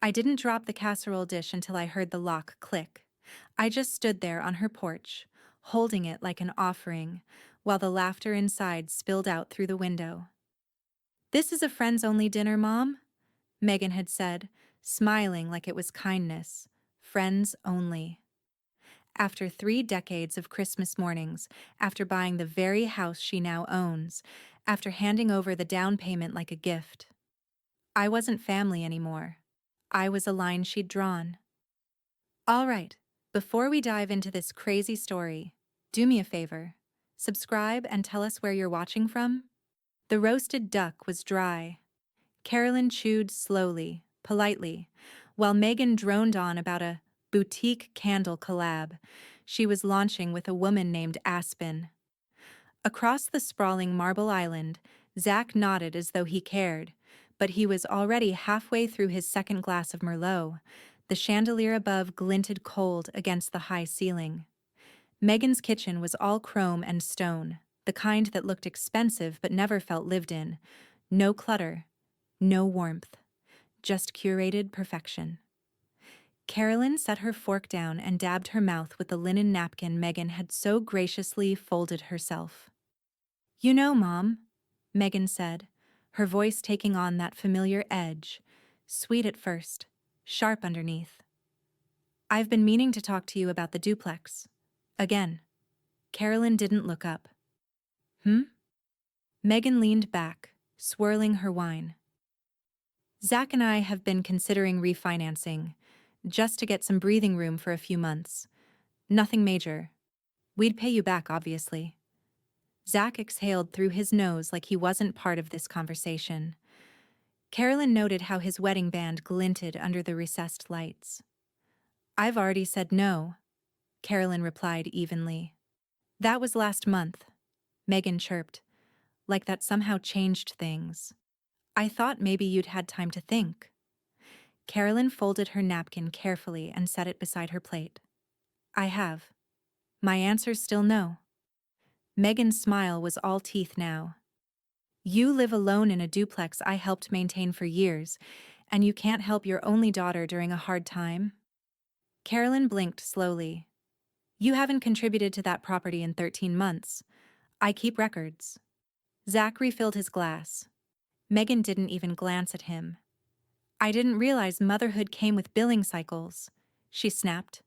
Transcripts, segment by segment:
I didn't drop the casserole dish until I heard the lock click. I just stood there on her porch, holding it like an offering, while the laughter inside spilled out through the window. "This is a friends-only dinner, Mom," Megan had said, smiling like it was kindness. Friends only. After 3 decades of Christmas mornings, after buying the very house she now owns, after handing over the down payment like a gift. I wasn't family anymore. I was a line she'd drawn. All right, before we dive into this crazy story, do me a favor. Subscribe and tell us where you're watching from. The roasted duck was dry. Carolyn chewed slowly, politely, while Megan droned on about a boutique candle collab she was launching with a woman named Aspen. Across the sprawling marble island, Zach nodded as though he cared, but he was already halfway through his second glass of Merlot. The chandelier above glinted cold against the high ceiling. Megan's kitchen was all chrome and stone, the kind that looked expensive but never felt lived in. No clutter, no warmth, just curated perfection. Carolyn set her fork down and dabbed her mouth with the linen napkin Megan had so graciously folded herself. "You know, Mom," Megan said, her voice taking on that familiar edge, sweet at first, sharp underneath. "I've been meaning to talk to you about the duplex. Again." Carolyn didn't look up. "Hmm?" Megan leaned back, swirling her wine. "Zach and I have been considering refinancing, just to get some breathing room for a few months. Nothing major. We'd pay you back, obviously." Zach exhaled through his nose like he wasn't part of this conversation. Carolyn noted how his wedding band glinted under the recessed lights. "I've already said no," Carolyn replied evenly. "That was last month," Megan chirped, like that somehow changed things. "I thought maybe you'd had time to think." Carolyn folded her napkin carefully and set it beside her plate. "I have. My answer's still no." Megan's smile was all teeth now. "You live alone in a duplex I helped maintain for years, and you can't help your only daughter during a hard time?" Carolyn blinked slowly. "You haven't contributed to that property in 13 months. I keep records." Zach refilled his glass. Megan didn't even glance at him. "I didn't realize motherhood came with billing cycles," she snapped.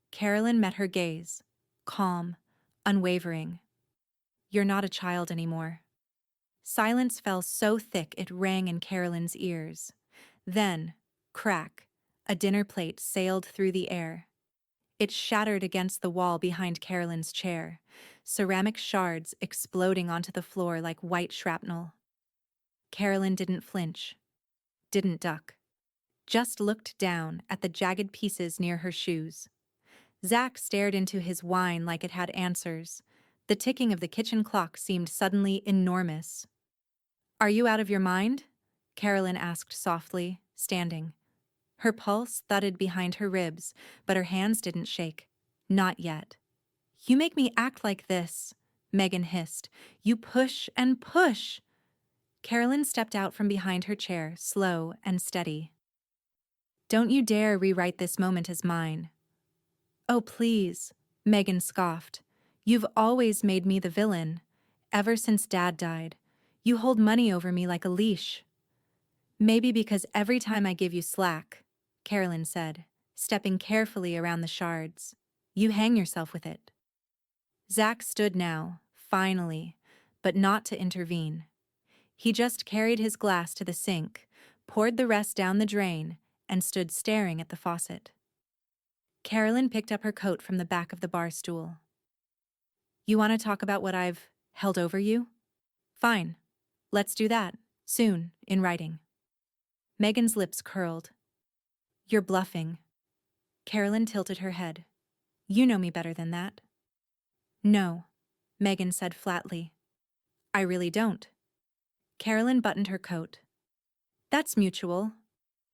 Carolyn met her gaze, calm, unwavering. "You're not a child anymore." Silence fell so thick it rang in Carolyn's ears. Then, crack, a dinner plate sailed through the air. It shattered against the wall behind Carolyn's chair, ceramic shards exploding onto the floor like white shrapnel. Carolyn didn't flinch, didn't duck, just looked down at the jagged pieces near her shoes. Zach stared into his wine like it had answers. The ticking of the kitchen clock seemed suddenly enormous. "Are you out of your mind?" Carolyn asked softly, standing. Her pulse thudded behind her ribs, but her hands didn't shake. Not yet. "You make me act like this," Megan hissed. "You push and push." Carolyn stepped out from behind her chair, slow and steady. "Don't you dare rewrite this moment as mine." "Oh, please," Megan scoffed. "You've always made me the villain. Ever since Dad died. You hold money over me like a leash." "Maybe because every time I give you slack," Carolyn said, stepping carefully around the shards, "you hang yourself with it." Zach stood now, finally, but not to intervene. He just carried his glass to the sink, poured the rest down the drain, and stood staring at the faucet. Carolyn picked up her coat from the back of the bar stool. "You want to talk about what I've held over you? Fine. Let's do that, soon, in writing." Megan's lips curled. "You're bluffing." Carolyn tilted her head. "You know me better than that." "No," Megan said flatly. "I really don't." Carolyn buttoned her coat. "That's mutual."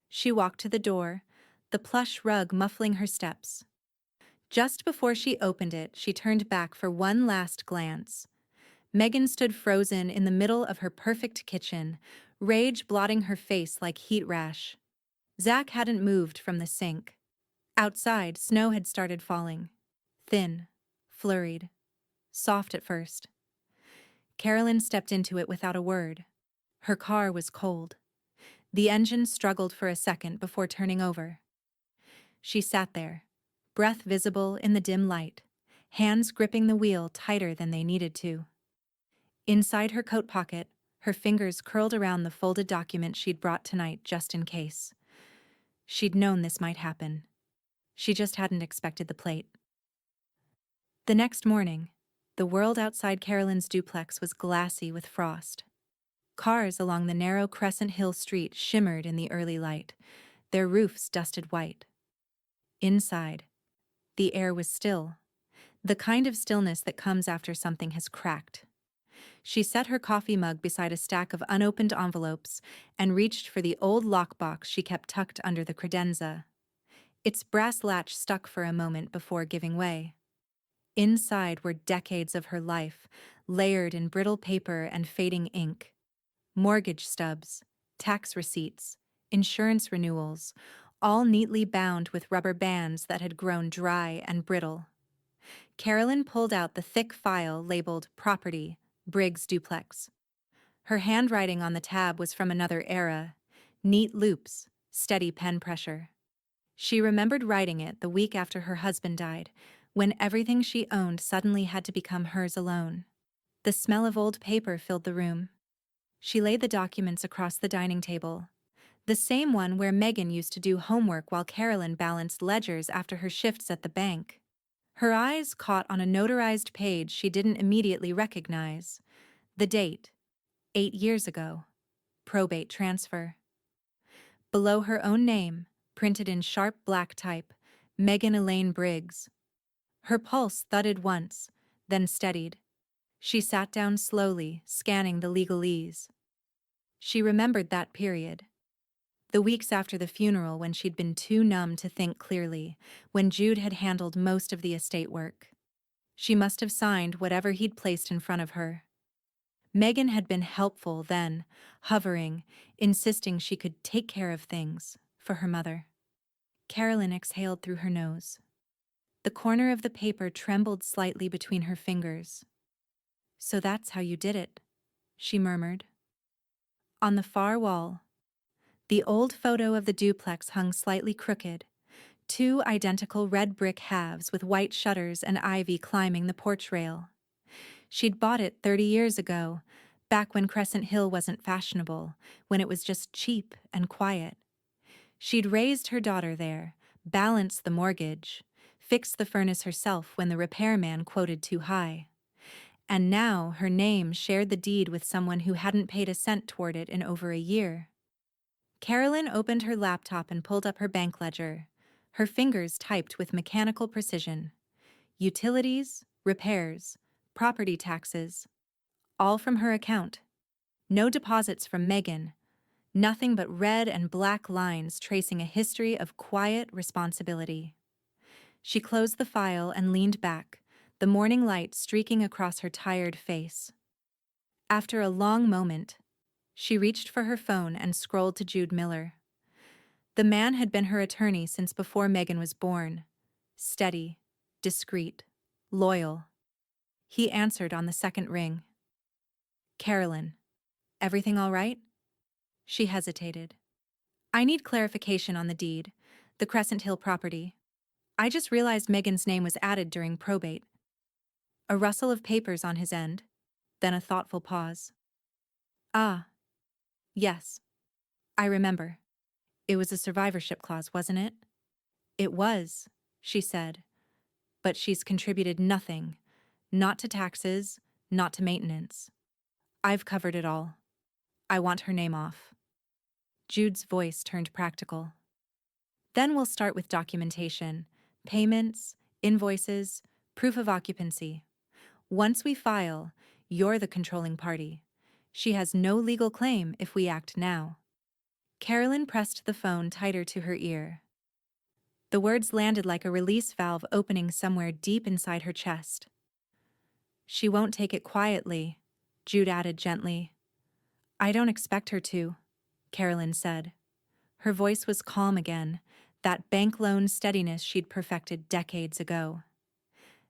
She walked to the door, the plush rug muffling her steps. Just before she opened it, she turned back for one last glance. Megan stood frozen in the middle of her perfect kitchen, rage blotting her face like heat rash. Zach hadn't moved from the sink. Outside, snow had started falling. Thin, flurried, soft at first. Carolyn stepped into it without a word. Her car was cold. The engine struggled for a second before turning over. She sat there, breath visible in the dim light, hands gripping the wheel tighter than they needed to. Inside her coat pocket, her fingers curled around the folded document she'd brought tonight just in case. She'd known this might happen. She just hadn't expected the plate. The next morning, the world outside Carolyn's duplex was glassy with frost. Cars along the narrow Crescent Hill street shimmered in the early light, their roofs dusted white. Inside, the air was still, the kind of stillness that comes after something has cracked. She set her coffee mug beside a stack of unopened envelopes and reached for the old lockbox she kept tucked under the credenza. Its brass latch stuck for a moment before giving way. Inside were decades of her life, layered in brittle paper and fading ink. Mortgage stubs, tax receipts, insurance renewals, all neatly bound with rubber bands that had grown dry and brittle. Carolyn pulled out the thick file labeled Property, Briggs Duplex. Her handwriting on the tab was from another era, neat loops, steady pen pressure. She remembered writing it the week after her husband died, when everything she owned suddenly had to become hers alone. The smell of old paper filled the room. She laid the documents across the dining table, the same one where Megan used to do homework while Carolyn balanced ledgers after her shifts at the bank. Her eyes caught on a notarized page she didn't immediately recognize. The date, 8 years ago. Probate transfer. Below her own name, printed in sharp black type, Megan Elaine Briggs. Her pulse thudded once, then steadied. She sat down slowly, scanning the legalese. She remembered that period. The weeks after the funeral when she'd been too numb to think clearly, when Jude had handled most of the estate work. She must have signed whatever he'd placed in front of her. Megan had been helpful then, hovering, insisting she could take care of things for her mother. Carolyn exhaled through her nose. The corner of the paper trembled slightly between her fingers. "So that's how you did it," she murmured. On the far wall, the old photo of the duplex hung slightly crooked, two identical red brick halves with white shutters and ivy climbing the porch rail. She'd bought it 30 years ago, back when Crescent Hill wasn't fashionable, when it was just cheap and quiet. She'd raised her daughter there, balanced the mortgage, fixed the furnace herself when the repairman quoted too high. And now her name shared the deed with someone who hadn't paid a cent toward it in over a year. Carolyn opened her laptop and pulled up her bank ledger. Her fingers typed with mechanical precision. Utilities, repairs, property taxes, all from her account. No deposits from Megan. Nothing but red and black lines tracing a history of quiet responsibility. She closed the file and leaned back, the morning light streaking across her tired face. After a long moment, she reached for her phone and scrolled to Jude Miller. The man had been her attorney since before Megan was born. Steady, discreet, loyal. He answered on the second ring. "Carolyn, everything all right?" She hesitated. "I need clarification on the deed, the Crescent Hill property. I just realized Megan's name was added during probate." A rustle of papers on his end, then a thoughtful pause. "Ah, yes. I remember. It was a survivorship clause, wasn't it?" "It was," she said. "But she's contributed nothing. Not to taxes, not to maintenance. I've covered it all. I want her name off." Jude's voice turned practical. "Then we'll start with documentation, payments, invoices, proof of occupancy. Once we file, you're the controlling party. She has no legal claim if we act now." Carolyn pressed the phone tighter to her ear. The words landed like a release valve opening somewhere deep inside her chest. "She won't take it quietly," Jude added gently. "I don't expect her to," Carolyn said. Her voice was calm again, that bank loan steadiness she'd perfected decades ago.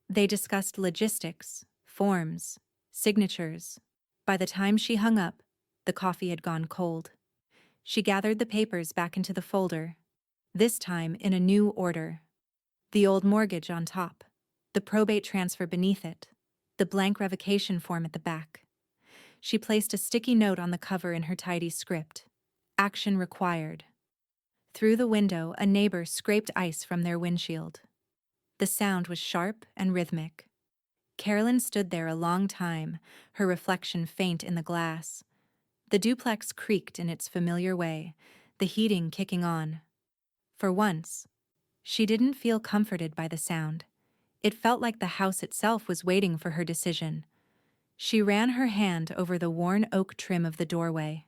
They discussed logistics, forms, signatures. By the time she hung up, the coffee had gone cold. She gathered the papers back into the folder, this time in a new order. The old mortgage on top, the probate transfer beneath it, the blank revocation form at the back. She placed a sticky note on the cover in her tidy script. Action required. Through the window, a neighbor scraped ice from their windshield. The sound was sharp and rhythmic. Carolyn stood there a long time, her reflection faint in the glass. The duplex creaked in its familiar way, the heating kicking on. For once, she didn't feel comforted by the sound. It felt like the house itself was waiting for her decision. She ran her hand over the worn oak trim of the doorway.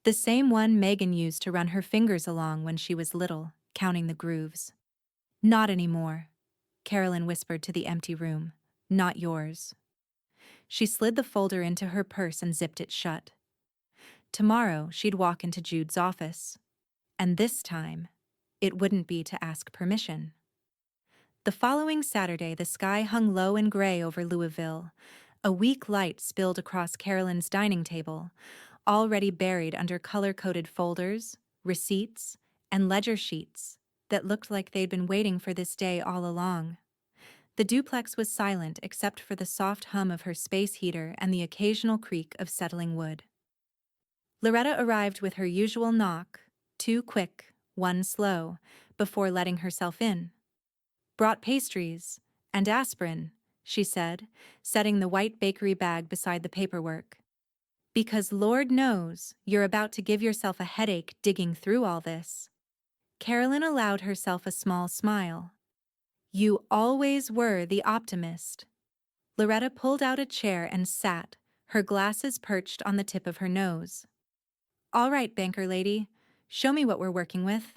The same one Megan used to run her fingers along when she was little, counting the grooves. Not anymore, Carolyn whispered to the empty room. Not yours. She slid the folder into her purse and zipped it shut. Tomorrow, she'd walk into Jude's office. And this time, it wouldn't be to ask permission. The following Saturday, the sky hung low and gray over Louisville. A weak light spilled across Carolyn's dining table, already buried under color-coded folders, receipts, and ledger sheets that looked like they'd been waiting for this day all along. The duplex was silent except for the soft hum of her space heater and the occasional creak of settling wood. Loretta arrived with her usual knock, 2 quick, 1 slow, before letting herself in. Brought pastries and aspirin, she said, setting the white bakery bag beside the paperwork. Because Lord knows you're about to give yourself a headache digging through all this. Carolyn allowed herself a small smile. You always were the optimist. Loretta pulled out a chair and sat, her glasses perched on the tip of her nose. All right, banker lady, show me what we're working with.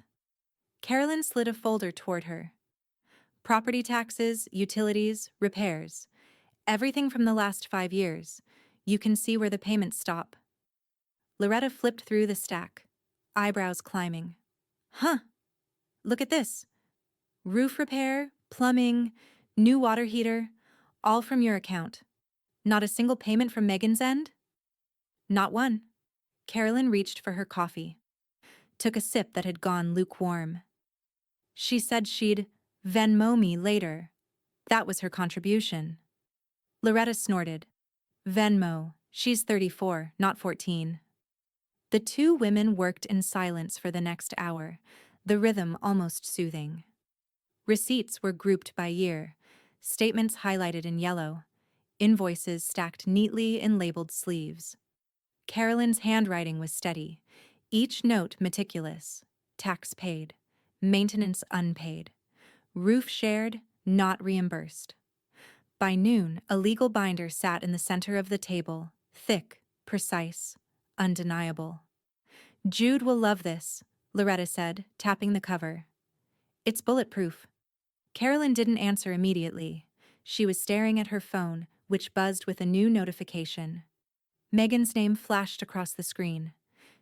Carolyn slid a folder toward her. Property taxes, utilities, repairs. Everything from the last 5 years. You can see where the payments stop. Loretta flipped through the stack, eyebrows climbing. Huh, look at this. Roof repair, plumbing, new water heater, all from your account. Not a single payment from Megan's end? Not one. Carolyn reached for her coffee, took a sip that had gone lukewarm. She said she'd Venmo me later. That was her contribution. Loretta snorted. Venmo, she's 34, not 14. The two women worked in silence for the next hour, the rhythm almost soothing. Receipts were grouped by year, statements highlighted in yellow, invoices stacked neatly in labeled sleeves. Carolyn's handwriting was steady, each note meticulous. Tax paid, maintenance unpaid, roof shared, not reimbursed. By noon, a legal binder sat in the center of the table, thick, precise, undeniable. Jude will love this, Loretta said, tapping the cover. It's bulletproof. Carolyn didn't answer immediately. She was staring at her phone, which buzzed with a new notification. Megan's name flashed across the screen.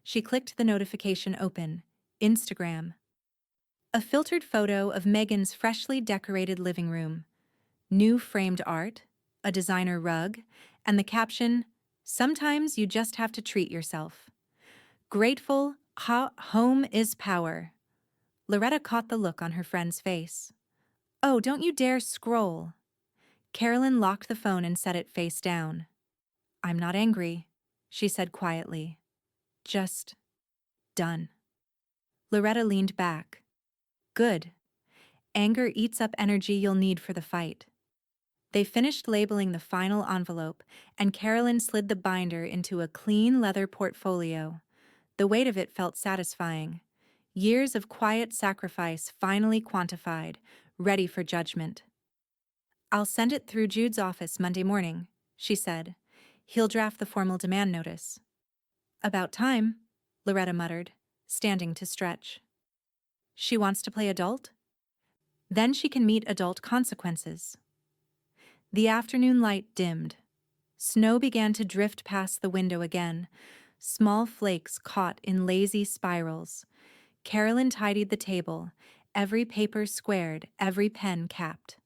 She clicked the notification open. Instagram. A filtered photo of Megan's freshly decorated living room. New framed art, a designer rug, and the caption, "Sometimes you just have to treat yourself." Grateful, home is power. Loretta caught the look on her friend's face. Oh, don't you dare scroll. Carolyn locked the phone and set it face down. I'm not angry, she said quietly. Just done. Loretta leaned back. Good. Anger eats up energy you'll need for the fight. They finished labeling the final envelope, and Carolyn slid the binder into a clean leather portfolio. The weight of it felt satisfying. Years of quiet sacrifice finally quantified, ready for judgment. I'll send it through Jude's office Monday morning, she said. He'll draft the formal demand notice. About time, Loretta muttered, standing to stretch. She wants to play adult? Then she can meet adult consequences. The afternoon light dimmed. Snow began to drift past the window again, small flakes caught in lazy spirals. Carolyn tidied the table, every paper squared, every pen capped.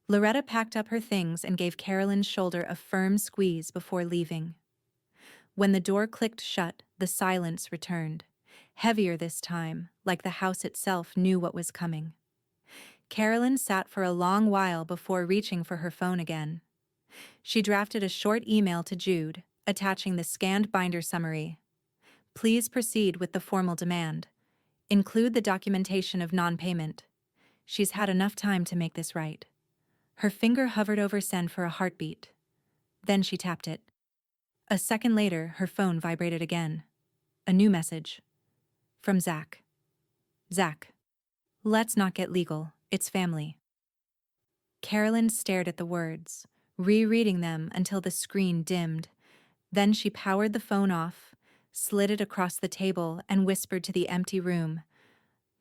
Loretta packed up her things and gave Carolyn's shoulder a firm squeeze before leaving. When the door clicked shut, the silence returned. Heavier this time, like the house itself knew what was coming. Carolyn sat for a long while before reaching for her phone again. She drafted a short email to Jude, attaching the scanned binder summary. Please proceed with the formal demand. Include the documentation of non-payment. She's had enough time to make this right. Her finger hovered over send for a heartbeat. Then she tapped it. A second later, her phone vibrated again. A new message. From Zach. Zach. Let's not get legal. It's family. Carolyn stared at the words, rereading them until the screen dimmed. Then she powered the phone off, slid it across the table, and whispered to the empty room.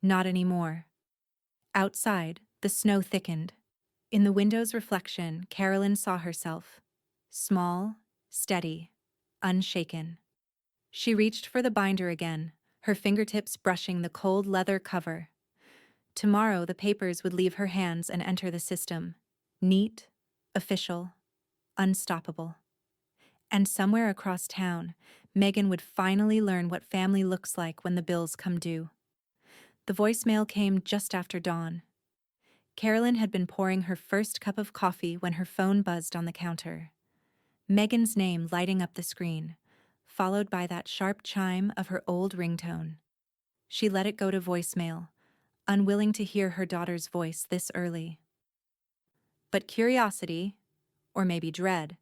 Not anymore. Outside, the snow thickened. In the window's reflection, Carolyn saw herself. Small, steady, unshaken. She reached for the binder again, her fingertips brushing the cold leather cover. Tomorrow the papers would leave her hands and enter the system. Neat, official, unstoppable. And somewhere across town, Megan would finally learn what family looks like when the bills come due. The voicemail came just after dawn. Carolyn had been pouring her first cup of coffee when her phone buzzed on the counter. Megan's name lighting up the screen, followed by that sharp chime of her old ringtone. She let it go to voicemail, unwilling to hear her daughter's voice this early. But curiosity, or maybe dread,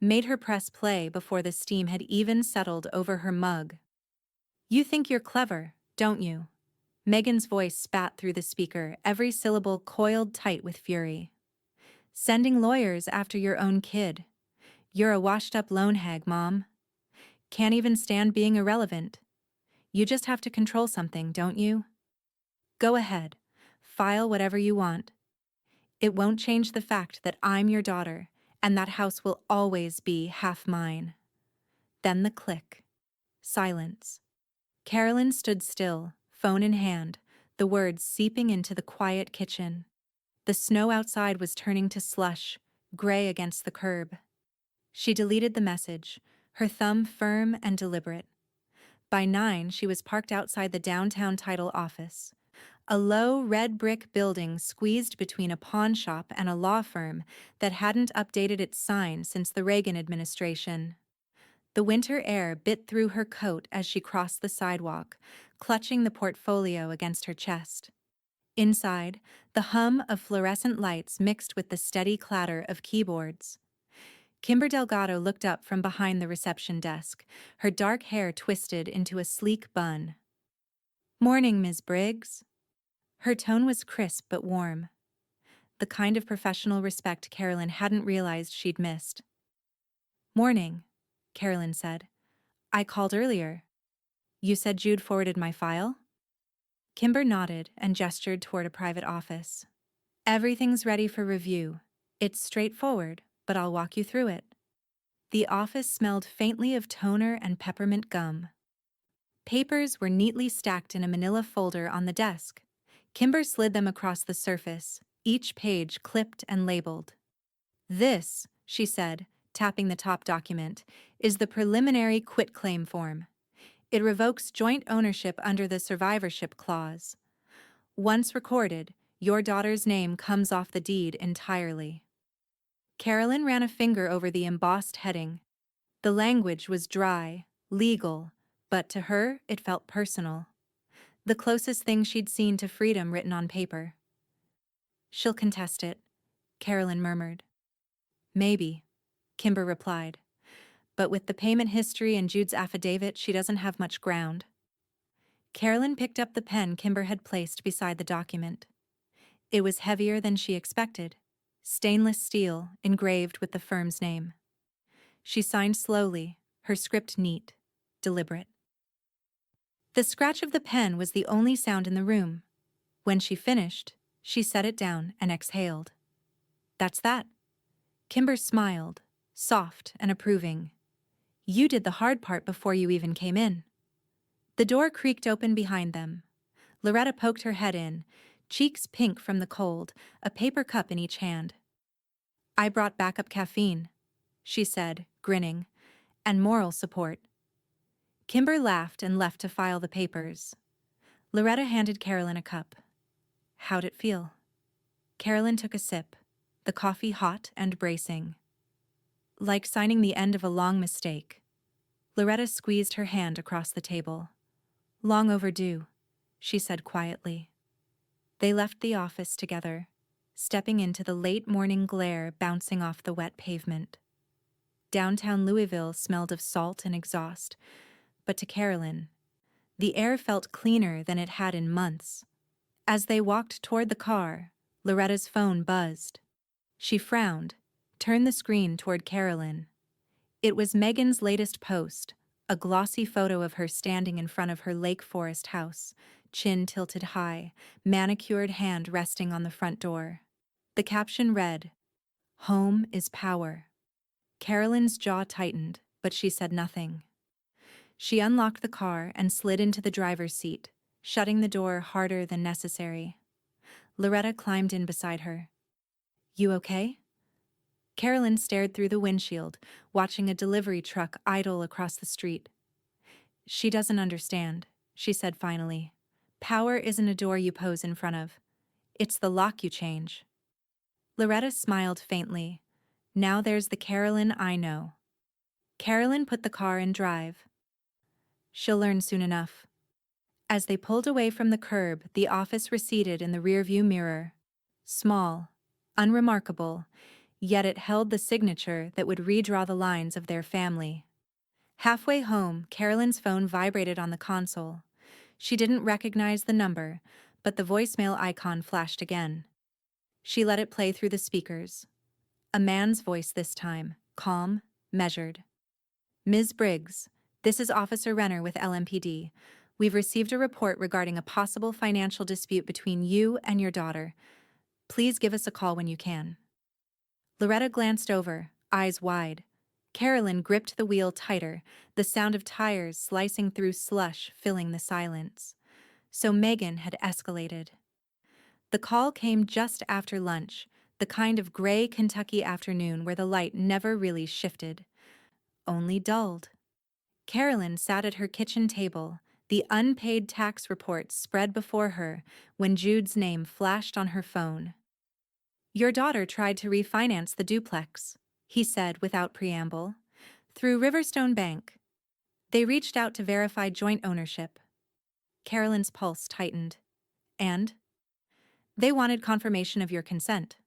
made her press play before the steam had even settled over her mug. You think you're clever, don't you? Megan's voice spat through the speaker, every syllable coiled tight with fury. Sending lawyers after your own kid. You're a washed-up lone hag, Mom. Can't even stand being irrelevant. You just have to control something, don't you? Go ahead. File whatever you want. It won't change the fact that I'm your daughter, and that house will always be half mine. Then the click. Silence. Carolyn stood still, phone in hand, the words seeping into the quiet kitchen. The snow outside was turning to slush, gray against the curb. She deleted the message, her thumb firm and deliberate. By 9, she was parked outside the downtown title office. A low, red brick building squeezed between a pawn shop and a law firm that hadn't updated its sign since the Reagan administration. The winter air bit through her coat as she crossed the sidewalk, clutching the portfolio against her chest. Inside, the hum of fluorescent lights mixed with the steady clatter of keyboards. Kimber Delgado looked up from behind the reception desk, her dark hair twisted into a sleek bun. "Morning, Ms. Briggs." Her tone was crisp but warm, the kind of professional respect Carolyn hadn't realized she'd missed. "Morning," Carolyn said. "I called earlier. You said Jude forwarded my file?" Kimber nodded and gestured toward a private office. "Everything's ready for review. It's straightforward, but I'll walk you through it." The office smelled faintly of toner and peppermint gum. Papers were neatly stacked in a manila folder on the desk. Kimber slid them across the surface, each page clipped and labeled. "This," she said, tapping the top document, "is the preliminary quitclaim form. It revokes joint ownership under the survivorship clause. Once recorded, your daughter's name comes off the deed entirely." Carolyn ran a finger over the embossed heading. The language was dry, legal, but to her it felt personal. The closest thing she'd seen to freedom written on paper. "She'll contest it," Carolyn murmured. "Maybe," Kimber replied. "But with the payment history and Jude's affidavit, she doesn't have much ground." Carolyn picked up the pen Kimber had placed beside the document. It was heavier than she expected, stainless steel engraved with the firm's name. She signed slowly, her script neat, deliberate. The scratch of the pen was the only sound in the room. When she finished, she set it down and exhaled. "That's that." Kimber smiled, soft and approving. "You did the hard part before you even came in." The The door creaked open behind them. Loretta poked her head in, cheeks pink from the cold, a paper cup in each hand. "I brought backup caffeine," she said, grinning, "and moral support." Kimber laughed and left to file the papers. Loretta handed Carolyn a cup. "How'd it feel?" Carolyn took a sip, the coffee hot and bracing. "Like signing the end of a long mistake." Loretta squeezed her hand across the table. "Long overdue," she said quietly. They left the office together, stepping into the late morning glare bouncing off the wet pavement. Downtown Louisville smelled of salt and exhaust, but to Carolyn, the air felt cleaner than it had in months. As they walked toward the car, Loretta's phone buzzed. She frowned, turned the screen toward Carolyn. It was Megan's latest post, a glossy photo of her standing in front of her Lake Forest house, chin tilted high, manicured hand resting on the front door. The caption read, "Home is power." Carolyn's jaw tightened, but she said nothing. She unlocked the car and slid into the driver's seat, shutting the door harder than necessary. Loretta climbed in beside her. "You okay?" Carolyn stared through the windshield, watching a delivery truck idle across the street. "She doesn't understand," she said finally. "Power isn't a door you pose in front of. It's the lock you change." Loretta smiled faintly. "Now there's the Carolyn I know." Carolyn put the car in drive. "She'll learn soon enough." As they pulled away from the curb, the office receded in the rearview mirror. Small, unremarkable, yet it held the signature that would redraw the lines of their family. Halfway home, Carolyn's phone vibrated on the console. She didn't recognize the number, but the voicemail icon flashed again. She let it play through the speakers. A man's voice this time, calm, measured. "Ms. Briggs, this is Officer Renner with LMPD. We've received a report regarding a possible financial dispute between you and your daughter. Please give us a call when you can." Loretta glanced over, eyes wide. Carolyn gripped the wheel tighter, the sound of tires slicing through slush filling the silence. So Megan had escalated. The call came just after lunch, the kind of gray Kentucky afternoon where the light never really shifted, only dulled. Carolyn sat at her kitchen table, the unpaid tax report spread before her when Jude's name flashed on her phone. "Your daughter tried to refinance the duplex," he said without preamble, "through Riverstone Bank. They reached out to verify joint ownership." Carolyn's pulse tightened. "And?" "They wanted confirmation of your consent.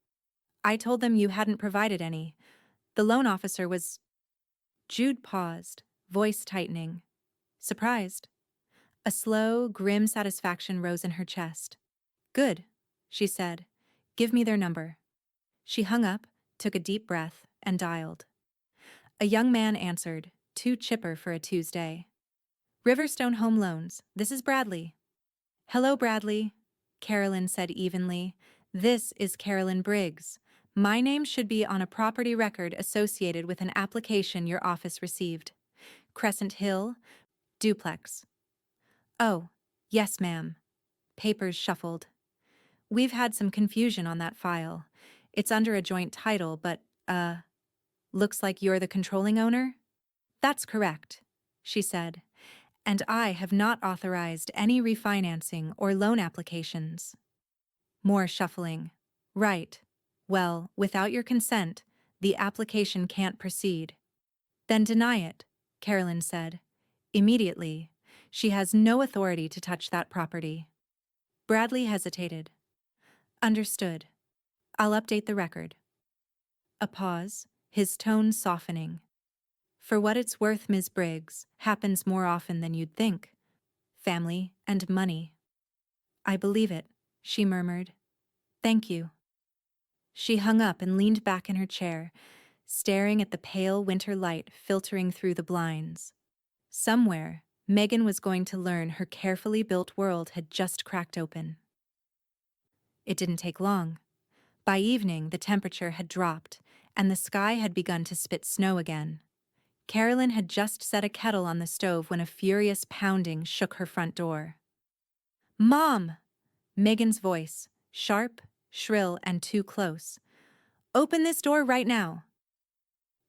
I told them you hadn't provided any. The loan officer was—" Jude paused, voice tightening. "Surprised?" A slow, grim satisfaction rose in her chest. "Good," she said. "Give me their number." She hung up, took a deep breath, and dialed. A young man answered, too chipper for a Tuesday. "Riverstone Home Loans, this is Bradley." "Hello, Bradley," Carolyn said evenly. "This is Carolyn Briggs. My name should be on a property record associated with an application your office received. Crescent Hill, duplex." "Oh, yes, ma'am." Papers shuffled. "We've had some confusion on that file. It's under a joint title, but, looks like you're the controlling owner?" "That's correct," she said. "And I have not authorized any refinancing or loan applications." More shuffling. "Right. Well, without your consent, the application can't proceed." "Then deny it," Carolyn said. "Immediately. She has no authority to touch that property." Bradley hesitated. "Understood. I'll update the record." A pause, his tone softening. "For what it's worth, Ms. Briggs, happens more often than you'd think. Family and money." "I believe it," she murmured. "Thank you." She hung up and leaned back in her chair, staring at the pale winter light filtering through the blinds. Somewhere, Megan was going to learn her carefully built world had just cracked open. It didn't take long. By evening, the temperature had dropped, and the sky had begun to spit snow again. Carolyn had just set a kettle on the stove when a furious pounding shook her front door. "Mom!" Megan's voice, sharp, shrill, and too close. "Open this door right now!"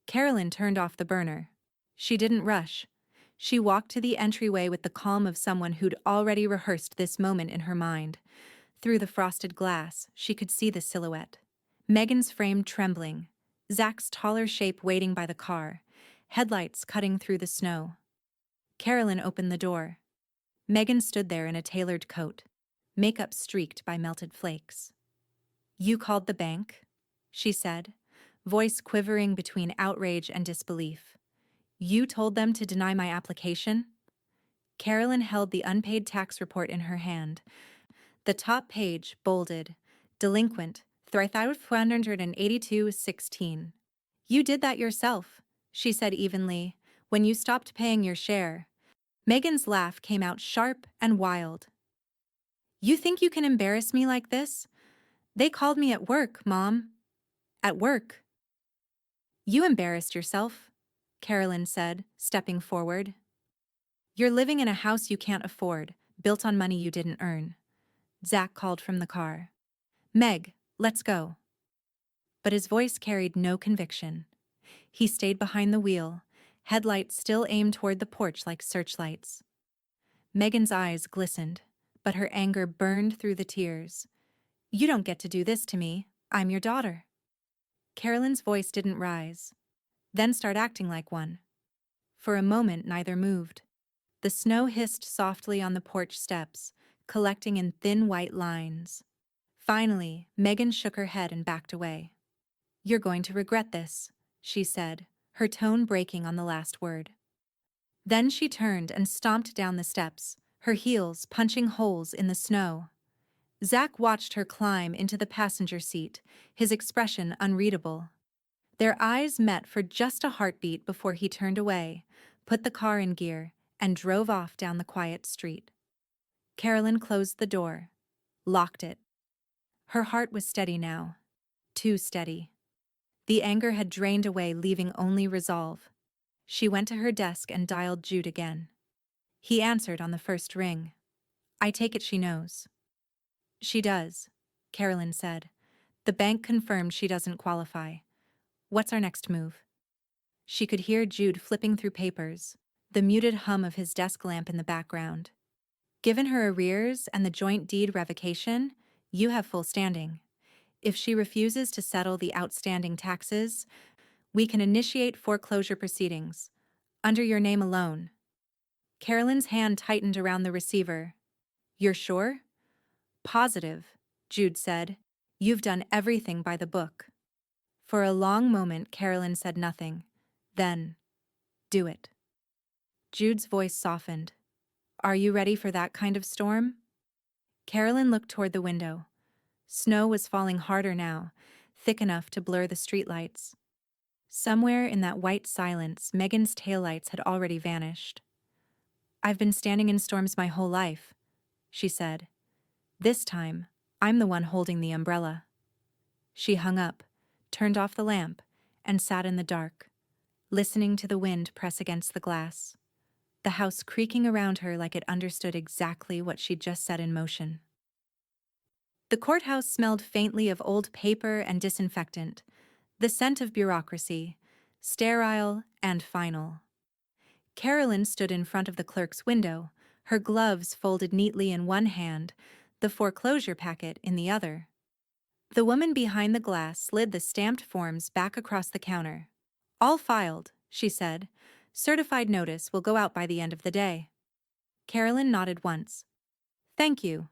Carolyn turned off the burner. She didn't rush. She walked to the entryway with the calm of someone who'd already rehearsed this moment in her mind. Through the frosted glass, she could see the silhouette. Megan's frame trembling, Zach's taller shape waiting by the car, headlights cutting through the snow. Carolyn opened the door. Megan stood there in a tailored coat, makeup streaked by melted flakes. "You called the bank?" she said, voice quivering between outrage and disbelief. "You told them to deny my application?" Carolyn held the unpaid tax report in her hand. The top page, bolded, "Delinquent, 3,482.16. "You did that yourself," she said evenly, "when you stopped paying your share." Megan's laugh came out sharp and wild. "You think you can embarrass me like this? They called me at work, Mom." "At work?" "You embarrassed yourself," Carolyn said, stepping forward. "You're living in a house you can't afford, built on money you didn't earn." Zach called from the car. "Meg, let's go." But his voice carried no conviction. He stayed behind the wheel, headlights still aimed toward the porch like searchlights. Megan's eyes glistened, but her anger burned through the tears. "You don't get to do this to me. I'm your daughter." Carolyn's voice didn't rise, then start acting like one. For a moment, neither moved. The snow hissed softly on the porch steps, collecting in thin white lines. Finally, Megan shook her head and backed away. "You're going to regret this," she said, her tone breaking on the last word. Then she turned and stomped down the steps, her heels punching holes in the snow. Zach watched her climb into the passenger seat, his expression unreadable. Their eyes met for just a heartbeat before he turned away, put the car in gear, and drove off down the quiet street. Carolyn closed the door, locked it. Her heart was steady now, too steady. The anger had drained away, leaving only resolve. She went to her desk and dialed Jude again. He answered on the first ring. "I take it she knows." "She does," Carolyn said. "The bank confirmed she doesn't qualify. What's our next move?" She could hear Jude flipping through papers, the muted hum of his desk lamp in the background. "Given her arrears and the joint deed revocation, you have full standing. If she refuses to settle the outstanding taxes, we can initiate foreclosure proceedings, under your name alone." Carolyn's hand tightened around the receiver. "You're sure?" "Positive," Jude said. "You've done everything by the book." For a long moment, Carolyn said nothing. Then, "Do it." Jude's voice softened. "Are you ready for that kind of storm?" Carolyn looked toward the window. Snow was falling harder now, thick enough to blur the streetlights. Somewhere in that white silence, Megan's taillights had already vanished. "I've been standing in storms my whole life," she said. "This time, I'm the one holding the umbrella." She hung up, turned off the lamp, and sat in the dark, listening to the wind press against the glass, the house creaking around her like it understood exactly what she'd just set in motion. The courthouse smelled faintly of old paper and disinfectant, the scent of bureaucracy, sterile and final. Carolyn stood in front of the clerk's window, her gloves folded neatly in one hand, the foreclosure packet in the other. The woman behind the glass slid the stamped forms back across the counter. "All filed," she said. "Certified notice will go out by the end of the day." Carolyn nodded once. "Thank you."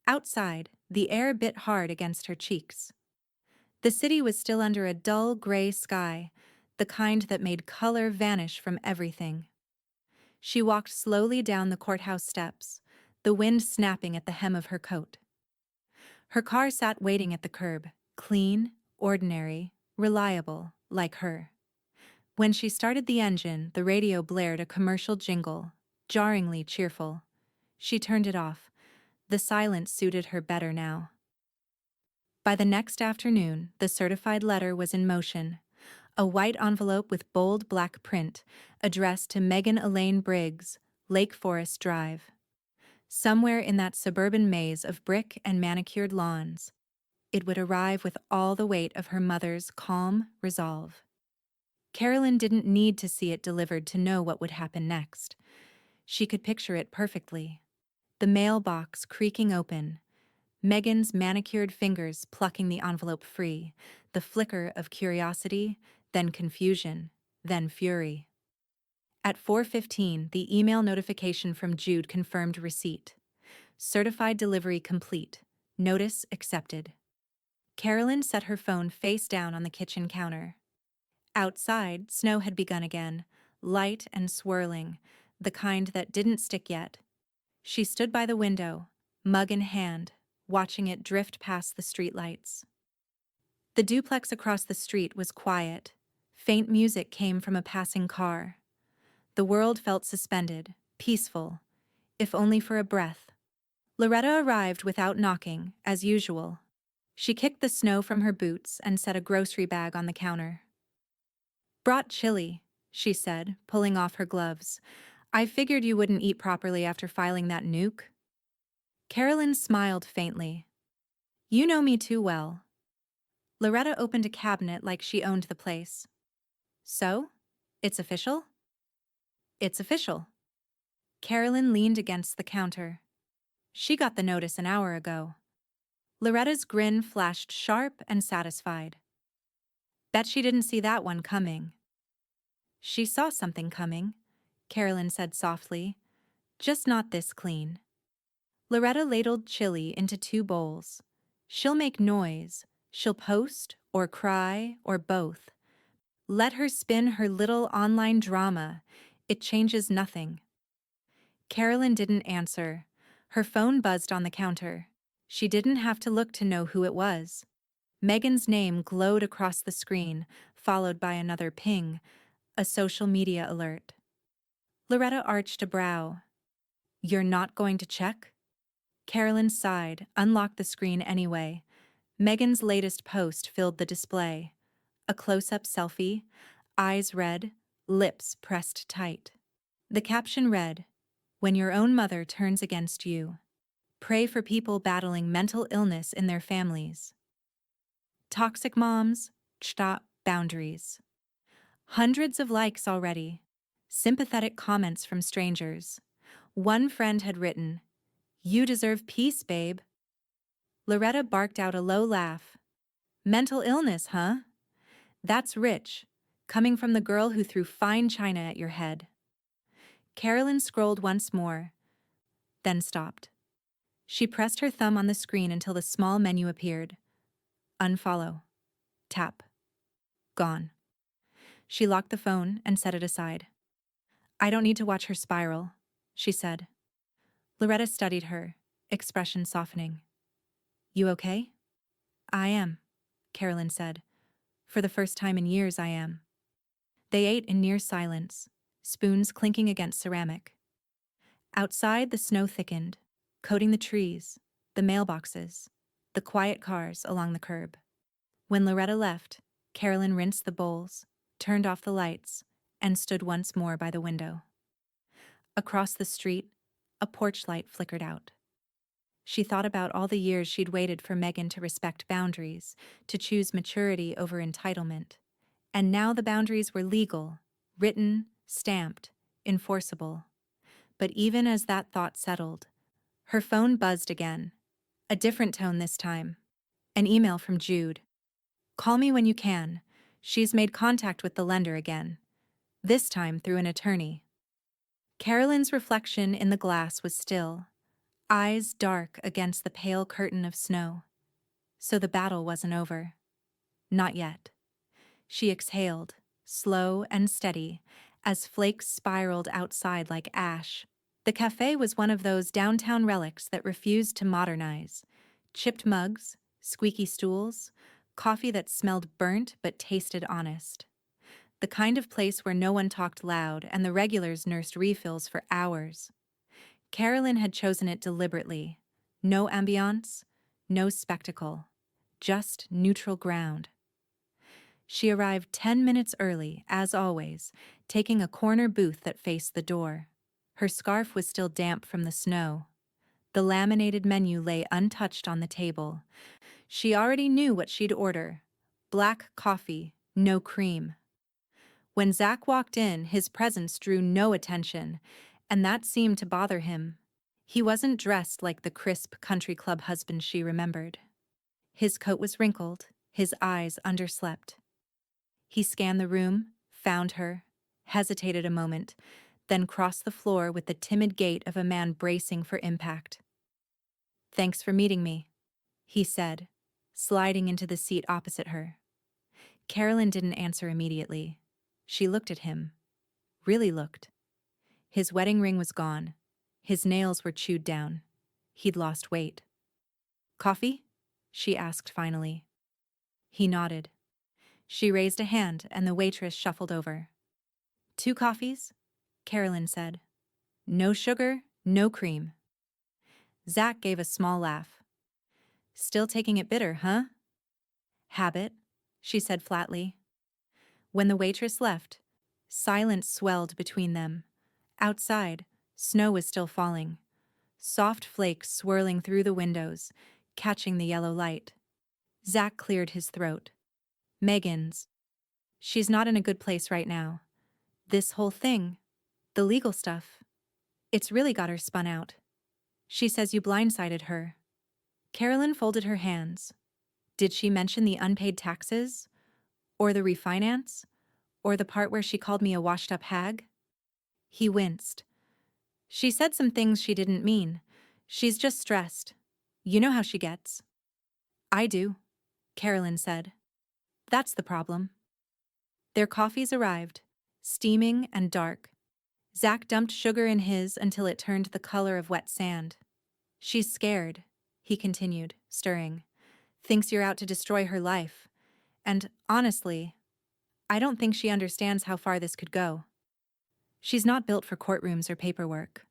Outside, the air bit hard against her cheeks. The city was still under a dull gray sky, the kind that made color vanish from everything. She walked slowly down the courthouse steps, the wind snapping at the hem of her coat. Her car sat waiting at the curb, clean, ordinary, reliable, like her. When she started the engine, the radio blared a commercial jingle, jarringly cheerful. She turned it off. The silence suited her better now. By the next afternoon, the certified letter was in motion. A white envelope with bold black print, addressed to Megan Elaine Briggs, Lake Forest Drive. Somewhere in that suburban maze of brick and manicured lawns, it would arrive with all the weight of her mother's calm resolve. Carolyn didn't need to see it delivered to know what would happen next. She could picture it perfectly. The mailbox creaking open, Megan's manicured fingers plucking the envelope free, the flicker of curiosity, then confusion, then fury. At 4:15, the email notification from Jude confirmed receipt. Certified delivery complete. Notice accepted. Carolyn set her phone face down on the kitchen counter. Outside, snow had begun again, light and swirling, the kind that didn't stick yet. She stood by the window, mug in hand, watching it drift past the streetlights. The duplex across the street was quiet. Faint music came from a passing car. The world felt suspended, peaceful, if only for a breath. Loretta arrived without knocking, as usual. She kicked the snow from her boots and set a grocery bag on the counter. "Brought chili," she said, pulling off her gloves. "I figured you wouldn't eat properly after filing that nuke." Carolyn smiled faintly. "You know me too well." Loretta opened a cabinet like she owned the place. "So? It's official?" "It's official." Carolyn leaned against the counter. "She got the notice an hour ago." Loretta's grin flashed sharp and satisfied. "Bet she didn't see that one coming." "She saw something coming," Carolyn said softly. "Just not this clean." Loretta ladled chili into 2 bowls. She'll make noise, she'll post, or cry, or both. Let her spin her little online drama. It changes nothing. Carolyn didn't answer. Her phone buzzed on the counter. She didn't have to look to know who it was. Megan's name glowed across the screen, followed by another ping, a social media alert. Loretta arched a brow. "You're not going to check?" Carolyn sighed, unlocked the screen anyway. Megan's latest post filled the display. A close-up selfie, eyes red, lips pressed tight. The caption read, "When your own mother turns against you. Pray for people battling mental illness in their families." Toxic moms, stop boundaries. Hundreds of likes already. Sympathetic comments from strangers. One friend had written, "You deserve peace, babe." Loretta barked out a low laugh. "Mental illness, huh? That's rich, coming from the girl who threw fine china at your head." Carolyn scrolled once more, then stopped. She pressed her thumb on the screen until the small menu appeared. Unfollow. Tap. Gone. She locked the phone and set it aside. "I don't need to watch her spiral," she said. Loretta studied her, expression softening. "You okay?" "I am," Carolyn said. "For the first time in years, I am." They ate in near silence, spoons clinking against ceramic. Outside, the snow thickened, coating the trees, the mailboxes, the quiet cars along the curb. When Loretta left, Carolyn rinsed the bowls, turned off the lights, and stood once more by the window. Across the street, a porch light flickered out. She thought about all the years she'd waited for Megan to respect boundaries, to choose maturity over entitlement. And now the boundaries were legal, written, stamped, enforceable. But even as that thought settled, her phone buzzed again. A different tone this time. An email from Jude. "Call me when you can. She's made contact with the lender again. This time through an attorney." Carolyn's reflection in the glass was still, eyes dark against the pale curtain of snow. So the battle wasn't over. Not yet. She exhaled, slow and steady, as flakes spiraled outside like ash. The cafe was one of those downtown relics that refused to modernize. Chipped mugs, squeaky stools, coffee that smelled burnt but tasted honest. The kind of place where no one talked loud and the regulars nursed refills for hours. Carolyn had chosen it deliberately. No ambiance, no spectacle, just neutral ground. She arrived 10 minutes early, as always, taking a corner booth that faced the door. Her scarf was still damp from the snow. The laminated menu lay untouched on the table. She already knew what she'd order: black coffee, no cream. When Zach walked in, his presence drew no attention, and that seemed to bother him. He wasn't dressed like the crisp country club husband she remembered. His coat was wrinkled, his eyes underslept. He scanned the room, found her, hesitated a moment, then crossed the floor with the timid gait of a man bracing for impact. "Thanks for meeting me," he said, sliding into the seat opposite her. Carolyn didn't answer immediately. She looked at him. Really looked. His wedding ring was gone. His nails were chewed down. He'd lost weight. "Coffee?" she asked finally. He nodded. She raised a hand and the waitress shuffled over. "2 coffees?" Carolyn said. "No sugar, no cream." Zach gave a small laugh. "Still taking it bitter, huh?" "Habit," she said flatly. When the waitress left, silence swelled between them. Outside, snow was still falling, soft flakes swirling through the windows, catching the yellow light. Zach cleared his throat. "Megan's. She's not in a good place right now. This whole thing, the legal stuff, it's really got her spun out. She says you blindsided her." Carolyn folded her hands. Did she mention the unpaid taxes? Or the refinance? Or the part where she called me a washed-up hag? He winced. "She said some things she didn't mean. She's just stressed. You know how she gets." "I do," Carolyn said. "That's the problem." Their coffees arrived, steaming and dark. Zach dumped sugar in his until it turned the color of wet sand. "She's scared," he continued, stirring. "Thinks you're out to destroy her life. And, honestly, I don't think she understands how far this could go. She's not built for courtrooms or paperwork.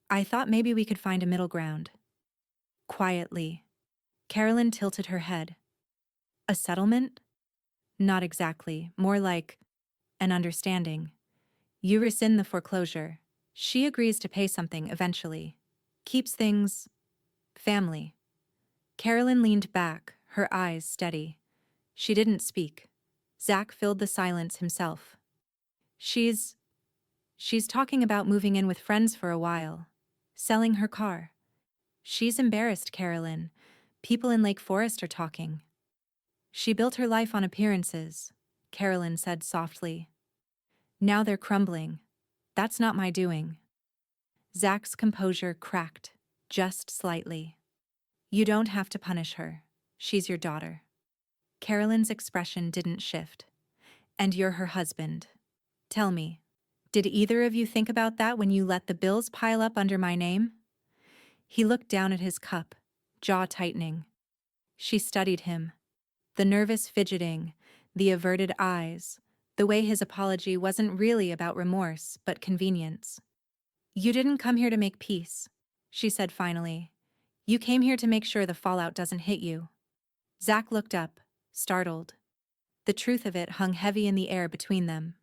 I thought maybe we could find a middle ground." Quietly, Carolyn tilted her head. "A settlement?" "Not exactly. More like an understanding. You rescind the foreclosure. She agrees to pay something eventually. Keeps things family." Carolyn leaned back, her eyes steady. She didn't speak. Zach filled the silence himself. She's talking about moving in with friends for a while. Selling her car. She's embarrassed, Carolyn. People in Lake Forest are talking." "She built her life on appearances," Carolyn said softly. "Now they're crumbling. That's not my doing." Zach's composure cracked, just slightly. "You don't have to punish her. She's your daughter." Carolyn's expression didn't shift. "And you're her husband. Tell me, did either of you think about that when you let the bills pile up under my name?" He looked down at his cup, jaw tightening. She studied him. The nervous fidgeting, the averted eyes, the way his apology wasn't really about remorse but convenience. "You didn't come here to make peace," she said finally. "You came here to make sure the fallout doesn't hit you." Zach looked up, startled. The truth of it hung heavy in the air between them.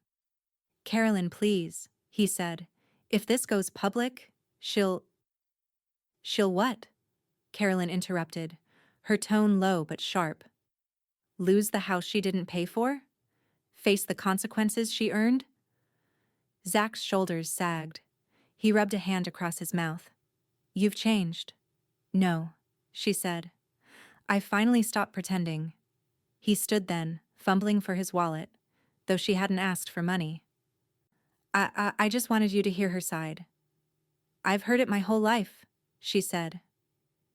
"Carolyn, please," he said. "If this goes public, she'll—" "She'll what?" Carolyn interrupted, her tone low but sharp. "Lose the house she didn't pay for? Face the consequences she earned?" Zach's shoulders sagged. He rubbed a hand across his mouth. "You've changed." "No," she said. "I finally stopped pretending." He stood then, fumbling for his wallet, though she hadn't asked for money. I just wanted you to hear her side." "I've heard it my whole life," she said.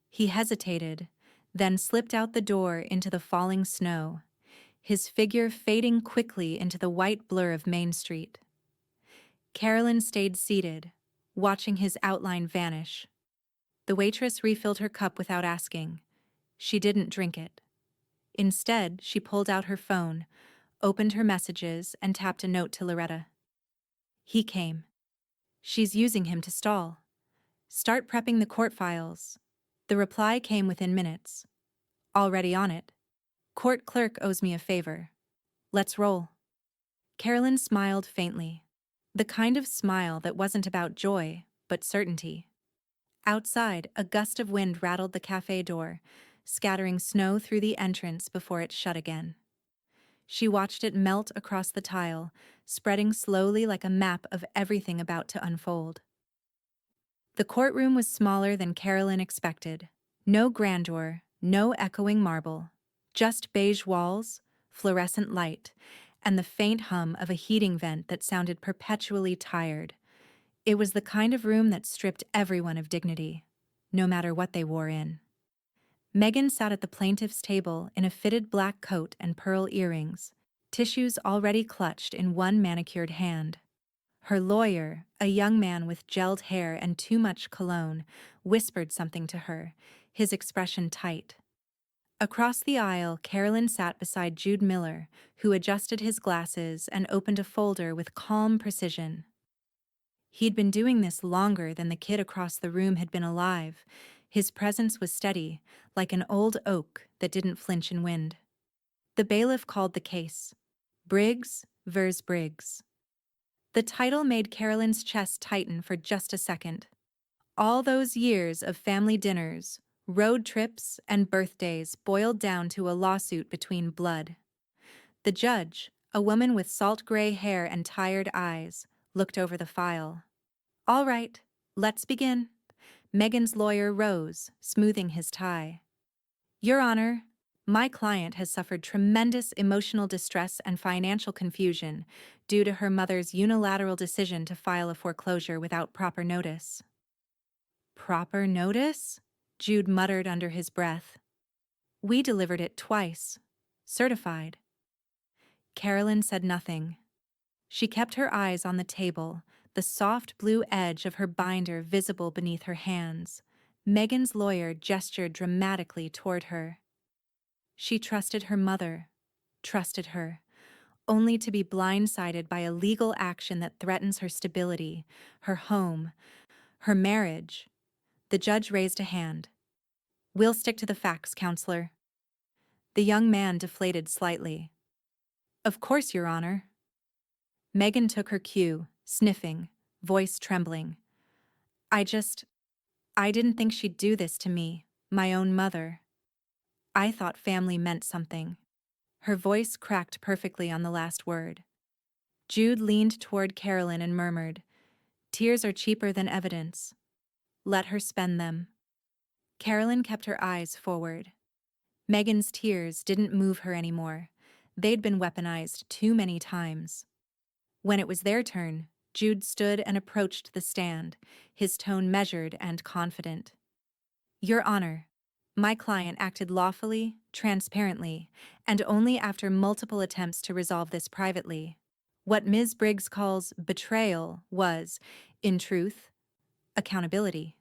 He hesitated, then slipped out the door into the falling snow, his figure fading quickly into the white blur of Main Street. Carolyn stayed seated, watching his outline vanish. The waitress refilled her cup without asking. She didn't drink it. Instead, she pulled out her phone, opened her messages, and tapped a note to Loretta. He came. She's using him to stall. Start prepping the court files. The reply came within minutes. Already on it. Court clerk owes me a favor. Let's roll. Carolyn smiled faintly. The kind of smile that wasn't about joy, but certainty. Outside, a gust of wind rattled the cafe door, scattering snow through the entrance before it shut again. She watched it melt across the tile, spreading slowly like a map of everything about to unfold. The courtroom was smaller than Carolyn expected. No grandeur, no echoing marble. Just beige walls, fluorescent light, and the faint hum of a heating vent that sounded perpetually tired. It was the kind of room that stripped everyone of dignity, no matter what they wore in. Megan sat at the plaintiff's table in a fitted black coat and pearl earrings, tissues already clutched in one manicured hand. Her lawyer, a young man with gelled hair and too much cologne, whispered something to her, his expression tight. Across the aisle, Carolyn sat beside Jude Miller, who adjusted his glasses and opened a folder with calm precision. He'd been doing this longer than the kid across the room had been alive. His presence was steady, like an old oak that didn't flinch in wind. The bailiff called the case. Briggs vs. Briggs. The title made Carolyn's chest tighten for just a second. All those years of family dinners, road trips, and birthdays boiled down to a lawsuit between blood. The judge, a woman with salt-gray hair and tired eyes, looked over the file. All right, let's begin. Megan's lawyer rose, smoothing his tie. Your Honor, my client has suffered tremendous emotional distress and financial confusion due to her mother's unilateral decision to file a foreclosure without proper notice. Proper notice? Jude muttered under his breath. We delivered it twice. Certified. Carolyn said nothing. She kept her eyes on the table, the soft blue edge of her binder visible beneath her hands. Megan's lawyer gestured dramatically toward her. She trusted her mother, trusted her, only to be blindsided by a legal action that threatens her stability, her home, her marriage. The judge raised a hand. We'll stick to the facts, counselor. The young man deflated slightly. Of course, Your Honor. Megan took her cue, sniffing, voice trembling. I didn't think she'd do this to me, my own mother. I thought family meant something. Her voice cracked perfectly on the last word. Jude leaned toward Carolyn and murmured, Tears are cheaper than evidence. Let her spend them. Carolyn kept her eyes forward. Megan's tears didn't move her anymore. They'd been weaponized too many times. When it was their turn, Jude stood and approached the stand, his tone measured and confident. Your Honor, my client acted lawfully, transparently, and only after multiple attempts to resolve this privately. What Ms. Briggs calls betrayal was, in truth, accountability.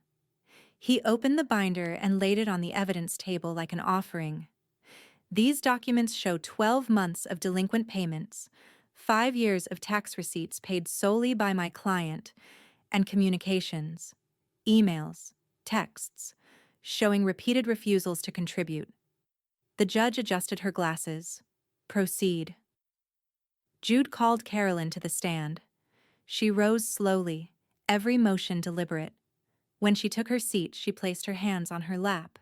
He opened the binder and laid it on the evidence table like an offering. These documents show 12 months of delinquent payments, 5 years of tax receipts paid solely by my client, and communications, emails, texts, showing repeated refusals to contribute. The judge adjusted her glasses. Proceed. Jude called Carolyn to the stand. She rose slowly, every motion deliberate. When she took her seat, she placed her hands on her lap.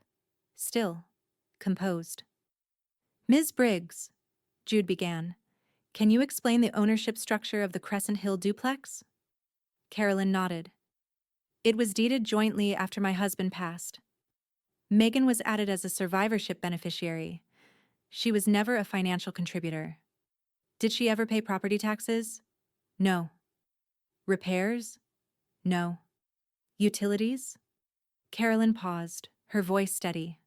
Still, composed. Ms. Briggs, Jude began, can you explain the ownership structure of the Crescent Hill duplex? Carolyn nodded. It was deeded jointly after my husband passed. Megan was added as a survivorship beneficiary. She was never a financial contributor. Did she ever pay property taxes? No. Repairs? No. Utilities? Carolyn paused, her voice steady.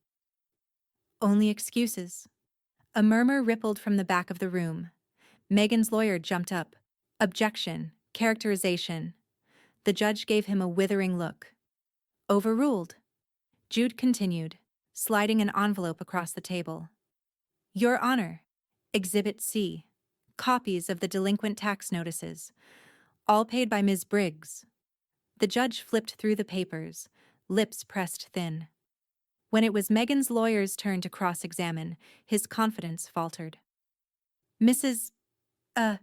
Only excuses. A murmur rippled from the back of the room. Megan's lawyer jumped up. Objection. Characterization. The judge gave him a withering look. Overruled. Jude continued, sliding an envelope across the table. Your Honor, Exhibit C. Copies of the delinquent tax notices. All paid by Ms. Briggs. The judge flipped through the papers, lips pressed thin. When it was Megan's lawyer's turn to cross-examine, his confidence faltered. Mrs. Uh,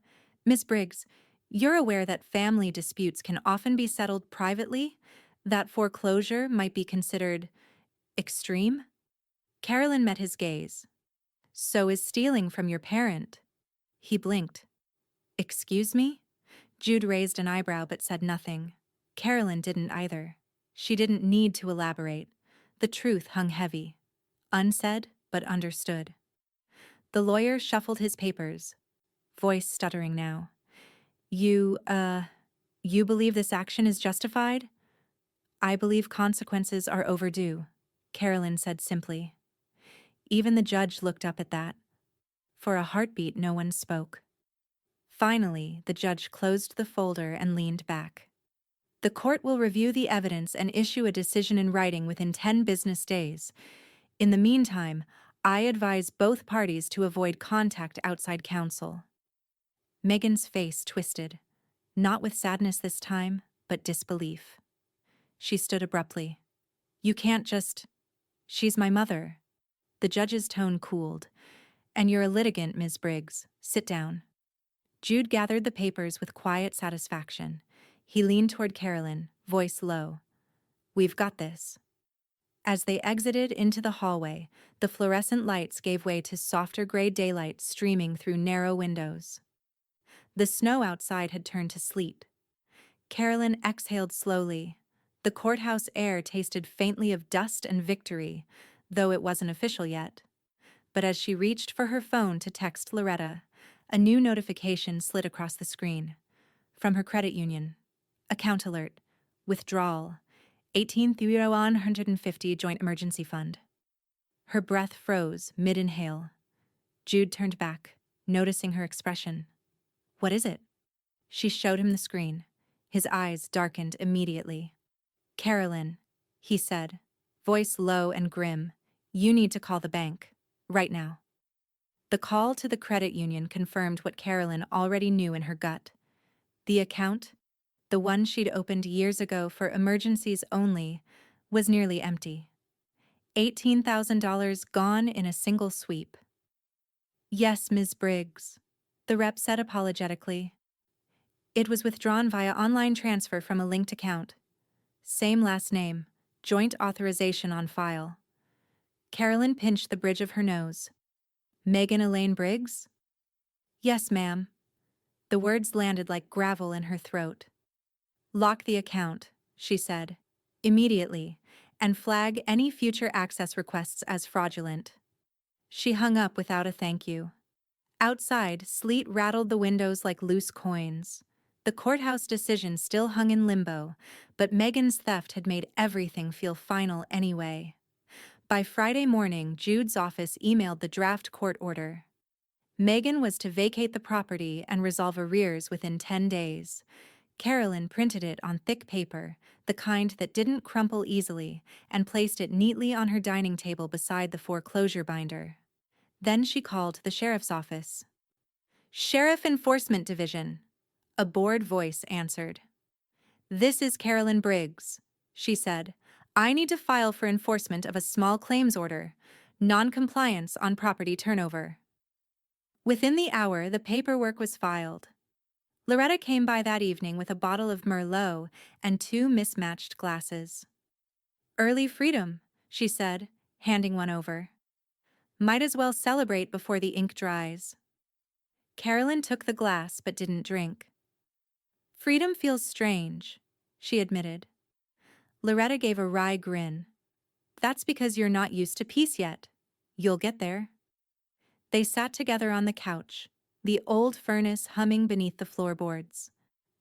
Miss Briggs, you're aware that family disputes can often be settled privately? That foreclosure might be considered extreme? Carolyn met his gaze. So is stealing from your parent. He blinked. Excuse me? Jude raised an eyebrow but said nothing. Carolyn didn't either. She didn't need to elaborate. The truth hung heavy. Unsaid, but understood. The lawyer shuffled his papers, voice stuttering now. You believe this action is justified? I believe consequences are overdue, Carolyn said simply. Even the judge looked up at that. For a heartbeat, no one spoke. Finally, the judge closed the folder and leaned back. The court will review the evidence and issue a decision in writing within 10 business days. In the meantime, I advise both parties to avoid contact outside counsel. Megan's face twisted, not with sadness this time, but disbelief. She stood abruptly. You can't just... She's my mother. The judge's tone cooled. And you're a litigant, Ms. Briggs. Sit down. Jude gathered the papers with quiet satisfaction. He leaned toward Carolyn, voice low. We've got this. As they exited into the hallway, the fluorescent lights gave way to softer gray daylight streaming through narrow windows. The snow outside had turned to sleet. Carolyn exhaled slowly. The courthouse air tasted faintly of dust and victory, though it wasn't official yet. But as she reached for her phone to text Loretta, a new notification slid across the screen. From her credit union. Account alert. Withdrawal. 18,150 Joint Emergency Fund. Her breath froze mid-inhale. Jude turned back, noticing her expression. What is it? She showed him the screen. His eyes darkened immediately. Carolyn, he said, voice low and grim, you need to call the bank. Right now. The call to the credit union confirmed what Carolyn already knew in her gut. The account, the one she'd opened years ago for emergencies only, was nearly empty. $18,000 gone in a single sweep. Yes, Ms. Briggs, the rep said apologetically. It was withdrawn via online transfer from a linked account. Same last name, joint authorization on file. Carolyn pinched the bridge of her nose. Megan Elaine Briggs? Yes, ma'am. The words landed like gravel in her throat. Lock the account, she said, immediately, and flag any future access requests as fraudulent. She hung up without a thank you. Outside, sleet rattled the windows like loose coins. The courthouse decision still hung in limbo, but Megan's theft had made everything feel final anyway. By Friday morning, Jude's office emailed the draft court order. Megan was to vacate the property and resolve arrears within 10 days. Carolyn printed it on thick paper, the kind that didn't crumple easily, and placed it neatly on her dining table beside the foreclosure binder. Then she called the sheriff's office. Sheriff Enforcement Division. A bored voice answered. This is Carolyn Briggs, she said. I need to file for enforcement of a small claims order, non-compliance on property turnover. Within the hour, the paperwork was filed. Loretta came by that evening with a bottle of Merlot and 2 mismatched glasses. Early freedom, she said, handing one over. Might as well celebrate before the ink dries. Carolyn took the glass but didn't drink. Freedom feels strange, she admitted. Loretta gave a wry grin. That's because you're not used to peace yet. You'll get there. They sat together on the couch, the old furnace humming beneath the floorboards.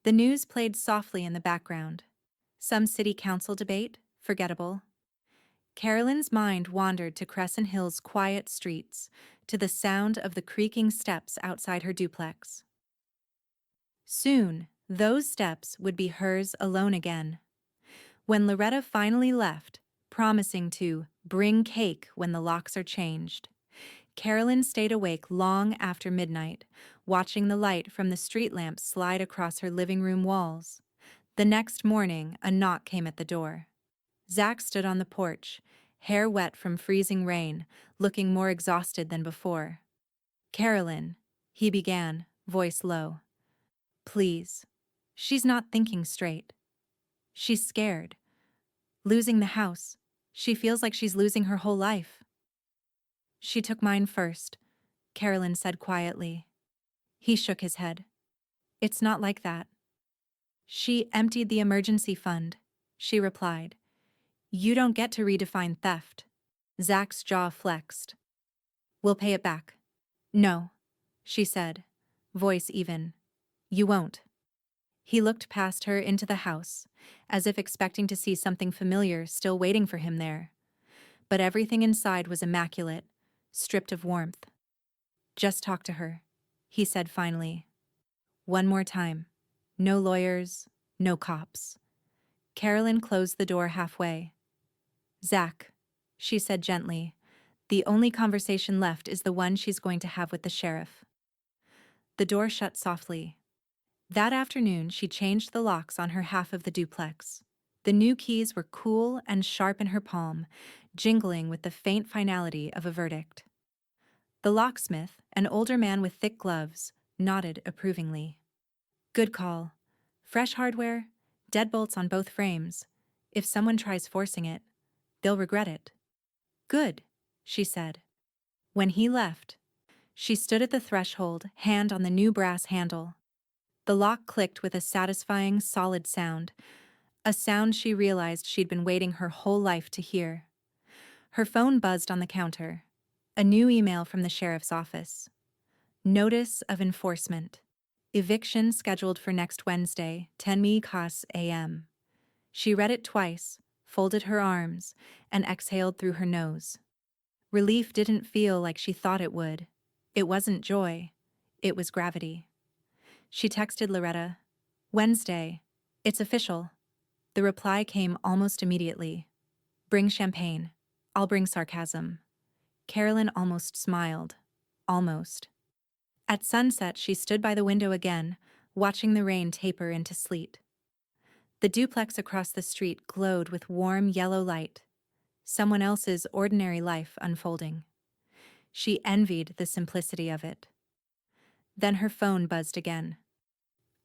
The news played softly in the background. Some city council debate, forgettable. Carolyn's mind wandered to Crescent Hill's quiet streets, to the sound of the creaking steps outside her duplex. Soon, those steps would be hers alone again. When Loretta finally left, promising to bring cake when the locks are changed, Carolyn stayed awake long after midnight, watching the light from the street lamps slide across her living room walls. The next morning, a knock came at the door. Zach stood on the porch, hair wet from freezing rain, looking more exhausted than before. Carolyn, he began, voice low. Please. She's not thinking straight. She's scared. Losing the house. She feels like she's losing her whole life. She took mine first, Carolyn said quietly. He shook his head. It's not like that. She emptied the emergency fund, she replied. You don't get to redefine theft. Zach's jaw flexed. We'll pay it back. No, she said, voice even. You won't. He looked past her into the house, as if expecting to see something familiar still waiting for him there. But everything inside was immaculate, stripped of warmth. Just talk to her, he said finally. One more time. No lawyers, no cops. Carolyn closed the door halfway. Zach, she said gently, the only conversation left is the one she's going to have with the sheriff. The door shut softly. That afternoon, she changed the locks on her half of the duplex. The new keys were cool and sharp in her palm, jingling with the faint finality of a verdict. The locksmith, an older man with thick gloves, nodded approvingly. Good call. Fresh hardware, deadbolts on both frames. If someone tries forcing it, they'll regret it. Good, she said. When he left, she stood at the threshold, hand on the new brass handle. The lock clicked with a satisfying, solid sound, a sound she realized she'd been waiting her whole life to hear. Her phone buzzed on the counter. A new email from the sheriff's office. Notice of enforcement. Eviction scheduled for next Wednesday, 10:00 a.m. She read it twice, folded her arms, and exhaled through her nose. Relief didn't feel like she thought it would. It wasn't joy. It was gravity. She texted Loretta, Wednesday. It's official. The reply came almost immediately. Bring champagne. I'll bring sarcasm. Carolyn almost smiled. Almost. At sunset, she stood by the window again, watching the rain taper into sleet. The duplex across the street glowed with warm yellow light. Someone else's ordinary life unfolding. She envied the simplicity of it. Then her phone buzzed again.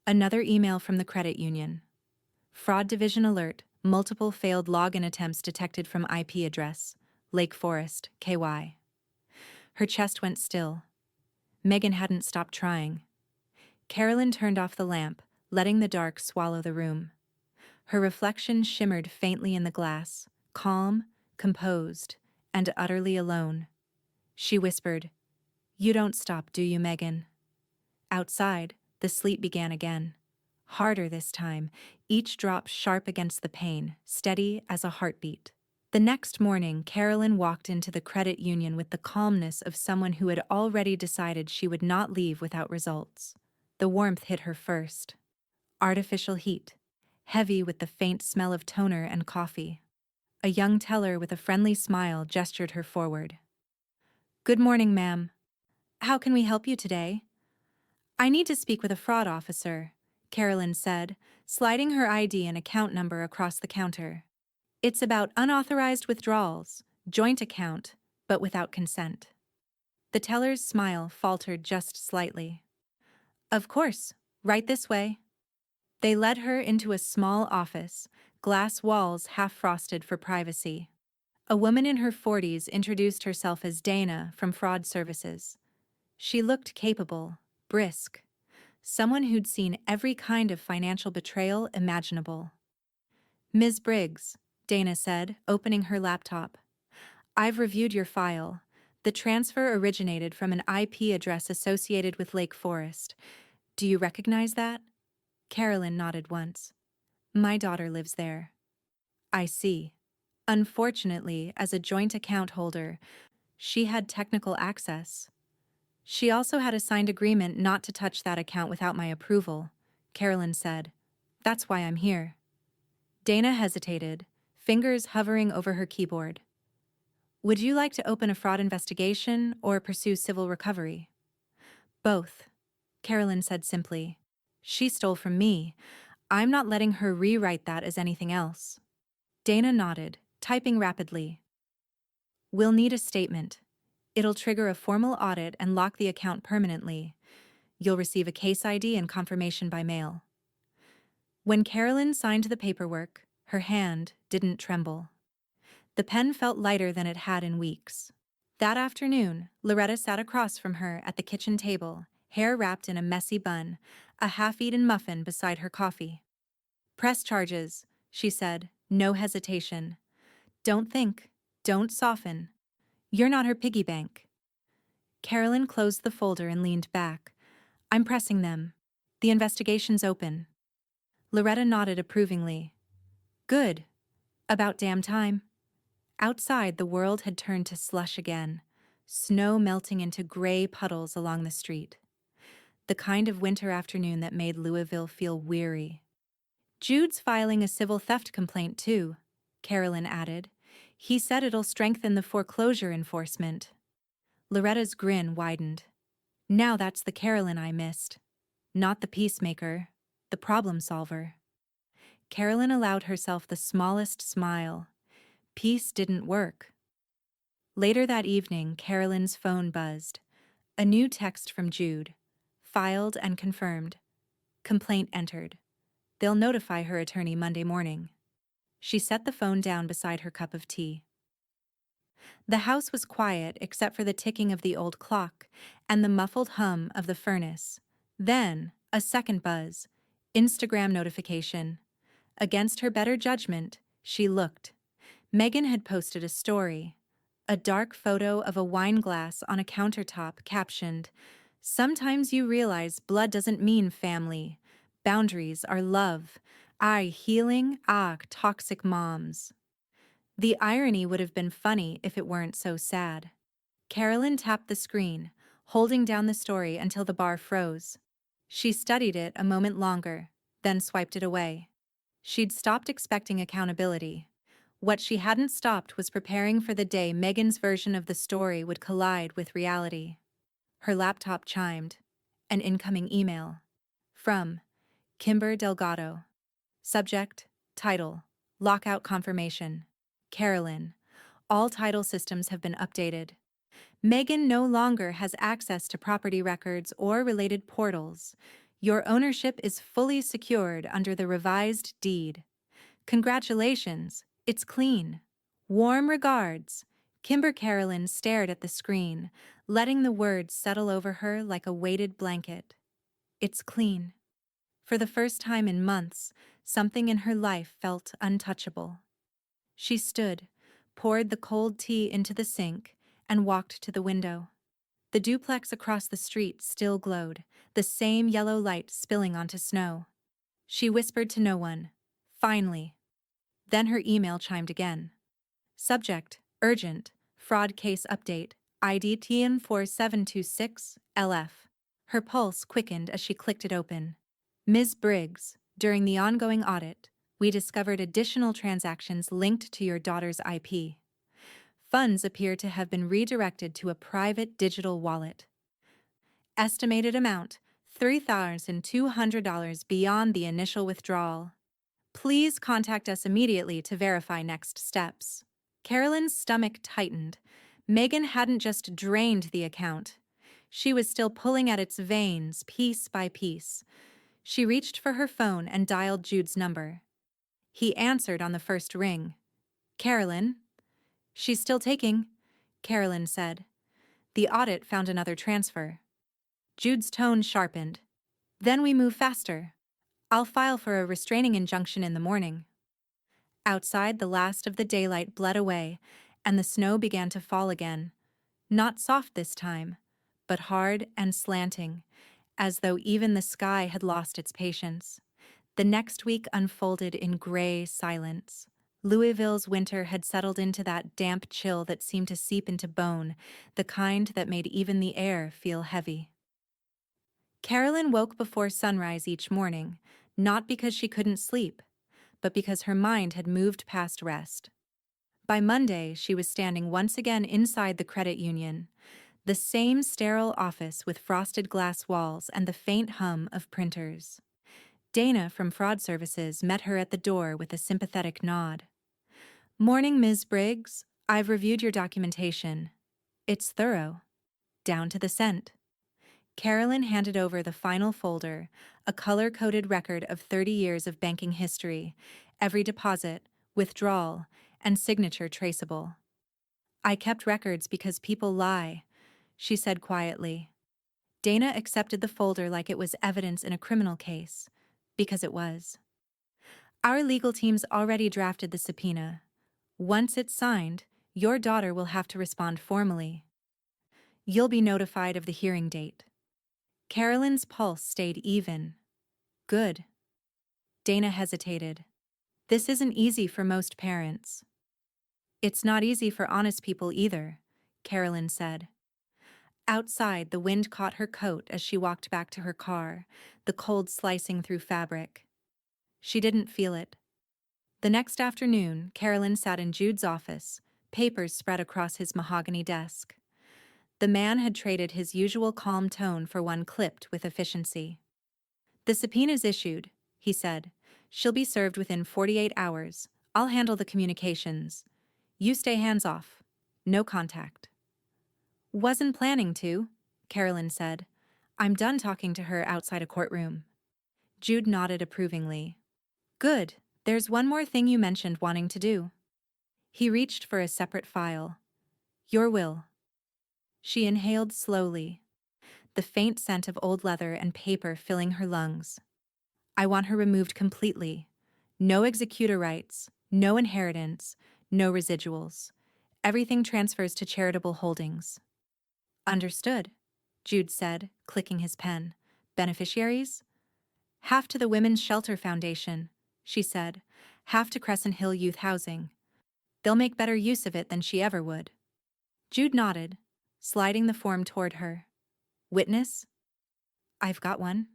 Another email from the credit union. Fraud division alert, multiple failed login attempts detected from IP address, Lake Forest, KY. Her chest went still. Megan hadn't stopped trying. Carolyn turned off the lamp, letting the dark swallow the room. Her reflection shimmered faintly in the glass, calm, composed, and utterly alone. She whispered, You don't stop, do you, Megan? Outside, the sleet began again. Harder this time, each drop sharp against the pane, steady as a heartbeat. The next morning, Carolyn walked into the credit union with the calmness of someone who had already decided she would not leave without results. The warmth hit her first. Artificial heat, heavy with the faint smell of toner and coffee. A young teller with a friendly smile gestured her forward. Good morning, ma'am. How can we help you today? I need to speak with a fraud officer, Carolyn said, sliding her ID and account number across the counter. It's about unauthorized withdrawals, joint account, but without consent. The teller's smile faltered just slightly. Of course, right this way. They led her into a small office, glass walls half-frosted for privacy. A woman in her 40s introduced herself as Dana from Fraud Services. She looked capable, brisk, someone who'd seen every kind of financial betrayal imaginable. Ms. Briggs, Dana said, opening her laptop. I've reviewed your file. The transfer originated from an IP address associated with Lake Forest. Do you recognize that? Carolyn nodded once. My daughter lives there. I see. Unfortunately, as a joint account holder, she had technical access. She also had a signed agreement not to touch that account without my approval, Carolyn said. That's why I'm here. Dana hesitated, fingers hovering over her keyboard. Would you like to open a fraud investigation or pursue civil recovery? Both, Carolyn said simply. She stole from me. I'm not letting her rewrite that as anything else. Dana nodded, typing rapidly. We'll need a statement. It'll trigger a formal audit and lock the account permanently. You'll receive a case ID and confirmation by mail. When Carolyn signed the paperwork, her hand didn't tremble. The pen felt lighter than it had in weeks. That afternoon, Loretta sat across from her at the kitchen table, hair wrapped in a messy bun, a half-eaten muffin beside her coffee. "Press charges," she said, no hesitation. "Don't think. Don't soften. You're not her piggy bank." Carolyn closed the folder and leaned back. "I'm pressing them. The investigation's open." Loretta nodded approvingly. "Good. About damn time." Outside, the world had turned to slush again, snow melting into gray puddles along the street. The kind of winter afternoon that made Louisville feel weary. "Jude's filing a civil theft complaint, too," Carolyn added. "He said it'll strengthen the foreclosure enforcement." Loretta's grin widened. Now that's the Carolyn I missed. Not the peacemaker, the problem solver. Carolyn allowed herself the smallest smile. Peace didn't work. Later that evening, Carolyn's phone buzzed. A new text from Jude. Filed and confirmed. Complaint entered. They'll notify her attorney Monday morning. She set the phone down beside her cup of tea. The house was quiet except for the ticking of the old clock and the muffled hum of the furnace. Then, a second buzz. Instagram notification. Against her better judgment, she looked. Megan had posted a story. A dark photo of a wine glass on a countertop captioned, "Sometimes you realize blood doesn't mean family. Boundaries are love. Healing, toxic moms." The irony would have been funny if it weren't so sad. Carolyn tapped the screen, holding down the story until the bar froze. She studied it a moment longer, then swiped it away. She'd stopped expecting accountability. What she hadn't stopped was preparing for the day Megan's version of the story would collide with reality. Her laptop chimed. An incoming email. From Kimber Delgado. Subject, title, lockout confirmation. Carolyn. All title systems have been updated. Megan no longer has access to property records or related portals. Your ownership is fully secured under the revised deed. Congratulations, it's clean. Warm regards. Kimber. Carolyn stared at the screen, letting the words settle over her like a weighted blanket. It's clean. For the first time in months, something in her life felt untouchable. She stood, poured the cold tea into the sink, and walked to the window. The duplex across the street still glowed, the same yellow light spilling onto snow. She whispered to no one. Finally. Then her email chimed again. Subject, urgent, fraud case update, ID TN4726, LF. Her pulse quickened as she clicked it open. Ms. Briggs, during the ongoing audit, we discovered additional transactions linked to your daughter's IP. Funds appear to have been redirected to a private digital wallet. Estimated amount, $3,200 beyond the initial withdrawal. Please contact us immediately to verify next steps. Carolyn's stomach tightened. Megan hadn't just drained the account. She was still pulling at its veins, piece by piece. She reached for her phone and dialed Jude's number. He answered on the first ring. Carolyn? She's still taking, Carolyn said. The audit found another transfer. Jude's tone sharpened. Then we move faster. I'll file for a restraining injunction in the morning. Outside, the last of the daylight bled away, and the snow began to fall again. Not soft this time, but hard and slanting, as though even the sky had lost its patience. The next week unfolded in gray silence. Louisville's winter had settled into that damp chill that seemed to seep into bone, the kind that made even the air feel heavy. Carolyn woke before sunrise each morning, not because she couldn't sleep, but because her mind had moved past rest. By Monday, she was standing once again inside the credit union, the same sterile office with frosted glass walls and the faint hum of printers. Dana from Fraud Services met her at the door with a sympathetic nod. Morning, Ms. Briggs. I've reviewed your documentation. It's thorough. Down to the cent. Carolyn handed over the final folder, a color-coded record of 30 years of banking history, every deposit, withdrawal, and signature traceable. I kept records because people lie, she said quietly. Dana accepted the folder like it was evidence in a criminal case, because it was. Our legal team's already drafted the subpoena. Once it's signed, your daughter will have to respond formally. You'll be notified of the hearing date. Carolyn's pulse stayed even. Good. Dana hesitated. This isn't easy for most parents. It's not easy for honest people either, Carolyn said. Outside, the wind caught her coat as she walked back to her car, the cold slicing through fabric. She didn't feel it. The next afternoon, Carolyn sat in Jude's office, papers spread across his mahogany desk. The man had traded his usual calm tone for one clipped with efficiency. The subpoena's issued, he said. She'll be served within 48 hours. I'll handle the communications. You stay hands off. No contact. Wasn't planning to, Carolyn said. I'm done talking to her outside a courtroom. Jude nodded approvingly. Good. There's one more thing you mentioned wanting to do. He reached for a separate file. Your will. She inhaled slowly, the faint scent of old leather and paper filling her lungs. I want her removed completely. No executor rights, no inheritance, no residuals. Everything transfers to charitable holdings. Understood, Jude said, clicking his pen. Beneficiaries? Half to the Women's Shelter Foundation, she said. Half to Crescent Hill Youth Housing. They'll make better use of it than she ever would. Jude nodded, sliding the form toward her. Witness? I've got one.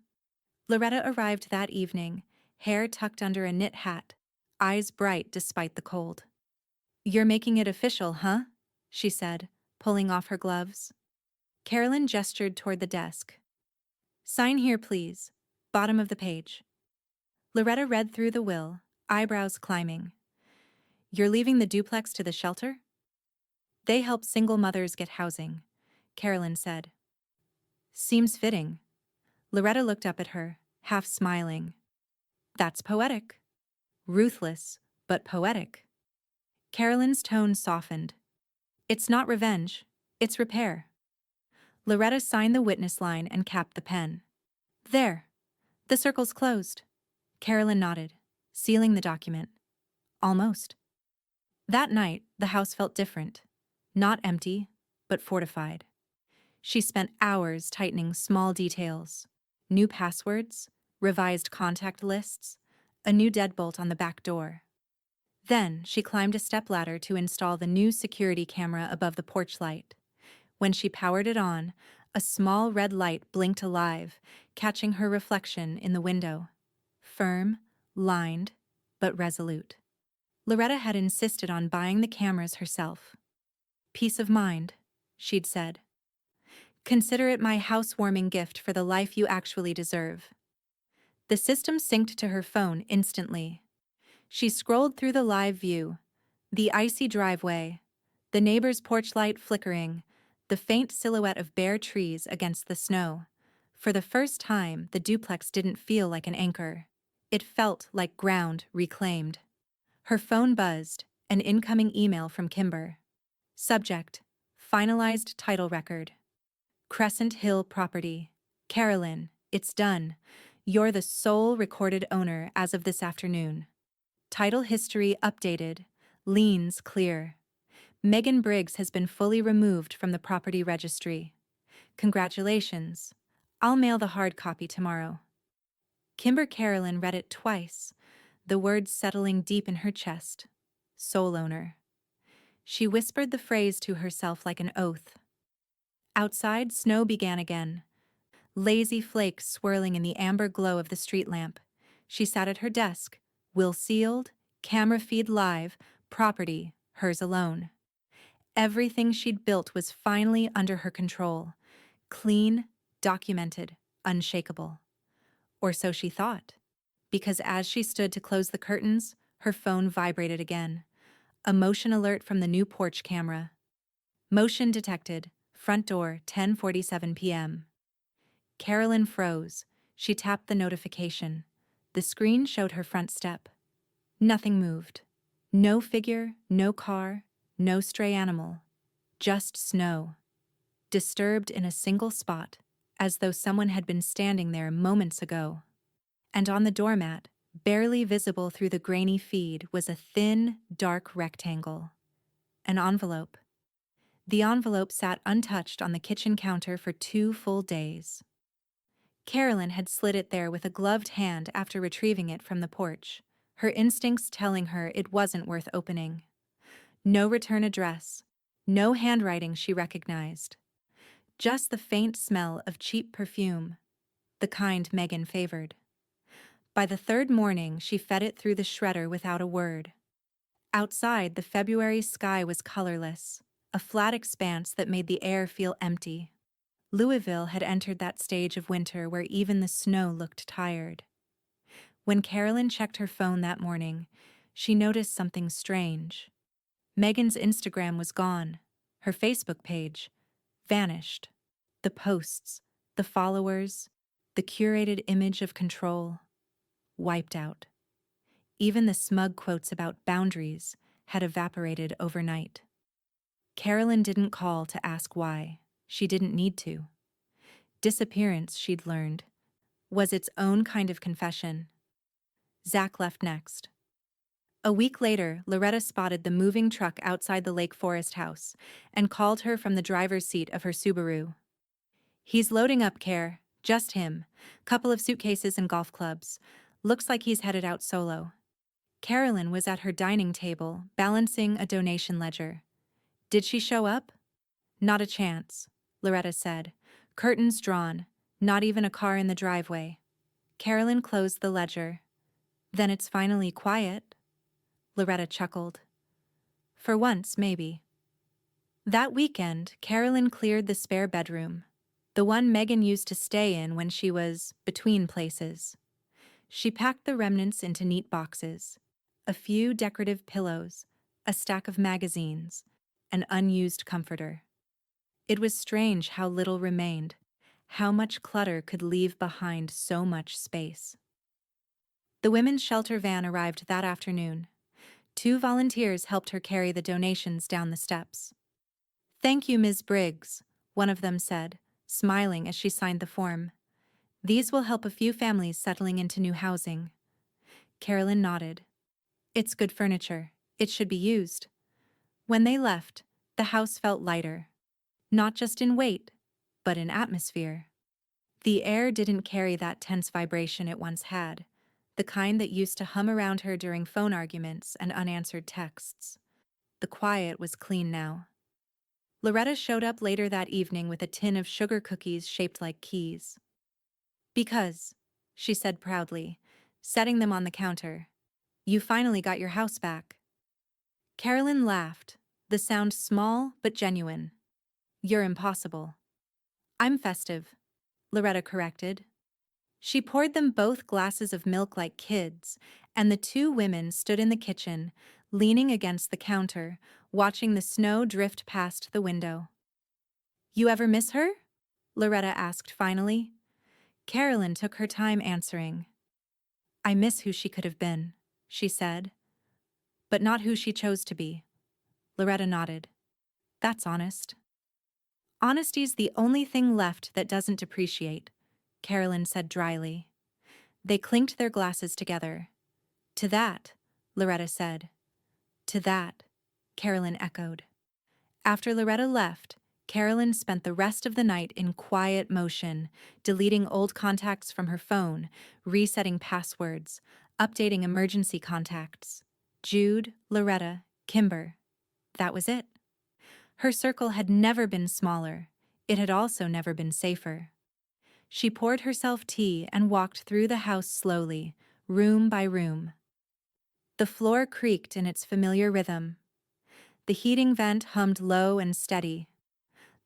Loretta arrived that evening, hair tucked under a knit hat, eyes bright despite the cold. You're making it official, huh? She said, pulling off her gloves. Carolyn gestured toward the desk. Sign here, please. Bottom of the page. Loretta read through the will, eyebrows climbing. You're leaving the duplex to the shelter? They help single mothers get housing, Carolyn said. Seems fitting. Loretta looked up at her, half smiling. That's poetic. Ruthless, but poetic. Carolyn's tone softened. It's not revenge, it's repair. Loretta signed the witness line and capped the pen. There. The circle's closed. Carolyn nodded, sealing the document. Almost. That night, the house felt different. Not empty, but fortified. She spent hours tightening small details. New passwords, revised contact lists, a new deadbolt on the back door. Then she climbed a stepladder to install the new security camera above the porch light. When she powered it on, a small red light blinked alive, catching her reflection in the window. Firm, lined, but resolute. Loretta had insisted on buying the cameras herself. Peace of mind, she'd said. Consider it my housewarming gift for the life you actually deserve. The system synced to her phone instantly. She scrolled through the live view, the icy driveway, the neighbor's porch light flickering, the faint silhouette of bare trees against the snow. For the first time, the duplex didn't feel like an anchor. It felt like ground reclaimed. Her phone buzzed, an incoming email from Kimber. Subject: finalized title record. Crescent Hill property. Carolyn, it's done. You're the sole recorded owner as of this afternoon. Title history updated. Liens clear. Megan Briggs has been fully removed from the property registry. Congratulations. I'll mail the hard copy tomorrow. Kimber Carolyn read it twice, the words settling deep in her chest. Sole owner. She whispered the phrase to herself like an oath. Outside, snow began again. Lazy flakes swirling in the amber glow of the street lamp. She sat at her desk, will sealed, camera feed live, property, hers alone. Everything she'd built was finally under her control. Clean, documented, unshakable. Or so she thought. Because as she stood to close the curtains, her phone vibrated again. A motion alert from the new porch camera. Motion detected. Front door, 10:47 p.m. Carolyn froze. She tapped the notification. The screen showed her front step. Nothing moved. No figure, no car, no stray animal. Just snow. Disturbed in a single spot, as though someone had been standing there moments ago. And on the doormat, barely visible through the grainy feed, was a thin, dark rectangle. An envelope. The envelope sat untouched on the kitchen counter for 2 full days. Carolyn had slid it there with a gloved hand after retrieving it from the porch, her instincts telling her it wasn't worth opening. No return address, no handwriting she recognized. Just the faint smell of cheap perfume, the kind Megan favored. By the 3rd morning, she fed it through the shredder without a word. Outside, the February sky was colorless, a flat expanse that made the air feel empty. Louisville had entered that stage of winter where even the snow looked tired. When Carolyn checked her phone that morning, she noticed something strange. Megan's Instagram was gone. Her Facebook page vanished. The posts, the followers, the curated image of control wiped out. Even the smug quotes about boundaries had evaporated overnight. Carolyn didn't call to ask why. She didn't need to. Disappearance, she'd learned, was its own kind of confession. Zach left next. A week later, Loretta spotted the moving truck outside the Lake Forest house and called her from the driver's seat of her Subaru. "He's loading up, Care. Just him. Couple of suitcases and golf clubs. Looks like he's headed out solo." Carolyn was at her dining table, balancing a donation ledger. "Did she show up?" "Not a chance," Loretta said. "Curtains drawn. Not even a car in the driveway." Carolyn closed the ledger. "Then it's finally quiet." Loretta chuckled. "For once, maybe." That weekend, Carolyn cleared the spare bedroom, the one Megan used to stay in when she was between places. She packed the remnants into neat boxes. A few decorative pillows, a stack of magazines, an unused comforter. It was strange how little remained, how much clutter could leave behind so much space. The women's shelter van arrived that afternoon. 2 volunteers helped her carry the donations down the steps. "Thank you, Ms. Briggs," one of them said, smiling as she signed the form. "These will help a few families settling into new housing." Carolyn nodded. "It's good furniture. It should be used." When they left, the house felt lighter. Not just in weight, but in atmosphere. The air didn't carry that tense vibration it once had, the kind that used to hum around her during phone arguments and unanswered texts. The quiet was clean now. Loretta showed up later that evening with a tin of sugar cookies shaped like keys. "Because," she said proudly, setting them on the counter, "you finally got your house back." Carolyn laughed, the sound small but genuine. "You're impossible." "I'm festive," Loretta corrected. She poured them both glasses of milk like kids, and the 2 women stood in the kitchen, leaning against the counter, watching the snow drift past the window. "You ever miss her?" Loretta asked finally. Carolyn took her time answering. "I miss who she could have been," she said. "But not who she chose to be." Loretta nodded. "That's honest." "Honesty's the only thing left that doesn't depreciate," Carolyn said dryly. They clinked their glasses together. "To that," Loretta said. "To that," Carolyn echoed. After Loretta left, Carolyn spent the rest of the night in quiet motion, deleting old contacts from her phone, resetting passwords, updating emergency contacts. Jude, Loretta, Kimber. That was it. Her circle had never been smaller. It had also never been safer. She poured herself tea and walked through the house slowly, room by room. The floor creaked in its familiar rhythm. The heating vent hummed low and steady.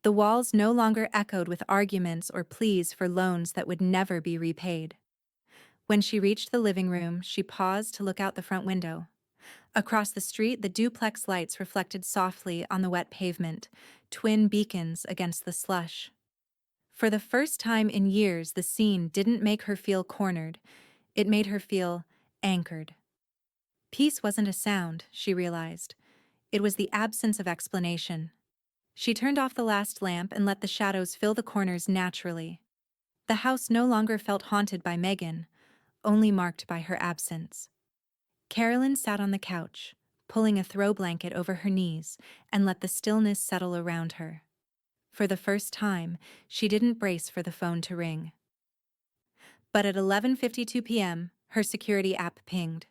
The walls no longer echoed with arguments or pleas for loans that would never be repaid. When she reached the living room, she paused to look out the front window. Across the street, the duplex lights reflected softly on the wet pavement, twin beacons against the slush. For the first time in years, the scene didn't make her feel cornered, it made her feel anchored. Peace wasn't a sound, she realized. It was the absence of explanation. She turned off the last lamp and let the shadows fill the corners naturally. The house no longer felt haunted by Megan, only marked by her absence. Carolyn sat on the couch, pulling a throw blanket over her knees, and let the stillness settle around her. For the first time, she didn't brace for the phone to ring. But at 11:52 p.m., her security app pinged.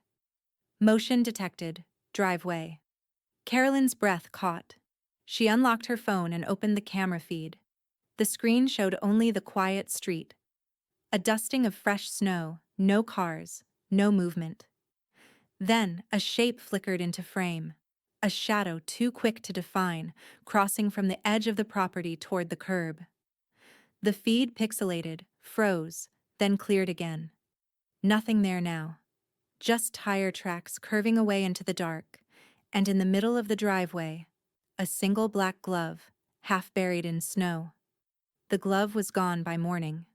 Motion detected, driveway. Carolyn's breath caught. She unlocked her phone and opened the camera feed. The screen showed only the quiet street. A dusting of fresh snow, no cars, no movement. Then, a shape flickered into frame. A shadow too quick to define, crossing from the edge of the property toward the curb. The feed pixelated, froze, then cleared again. Nothing there now. Just tire tracks curving away into the dark, and in the middle of the driveway, a single black glove, half buried in snow. The glove was gone by morning.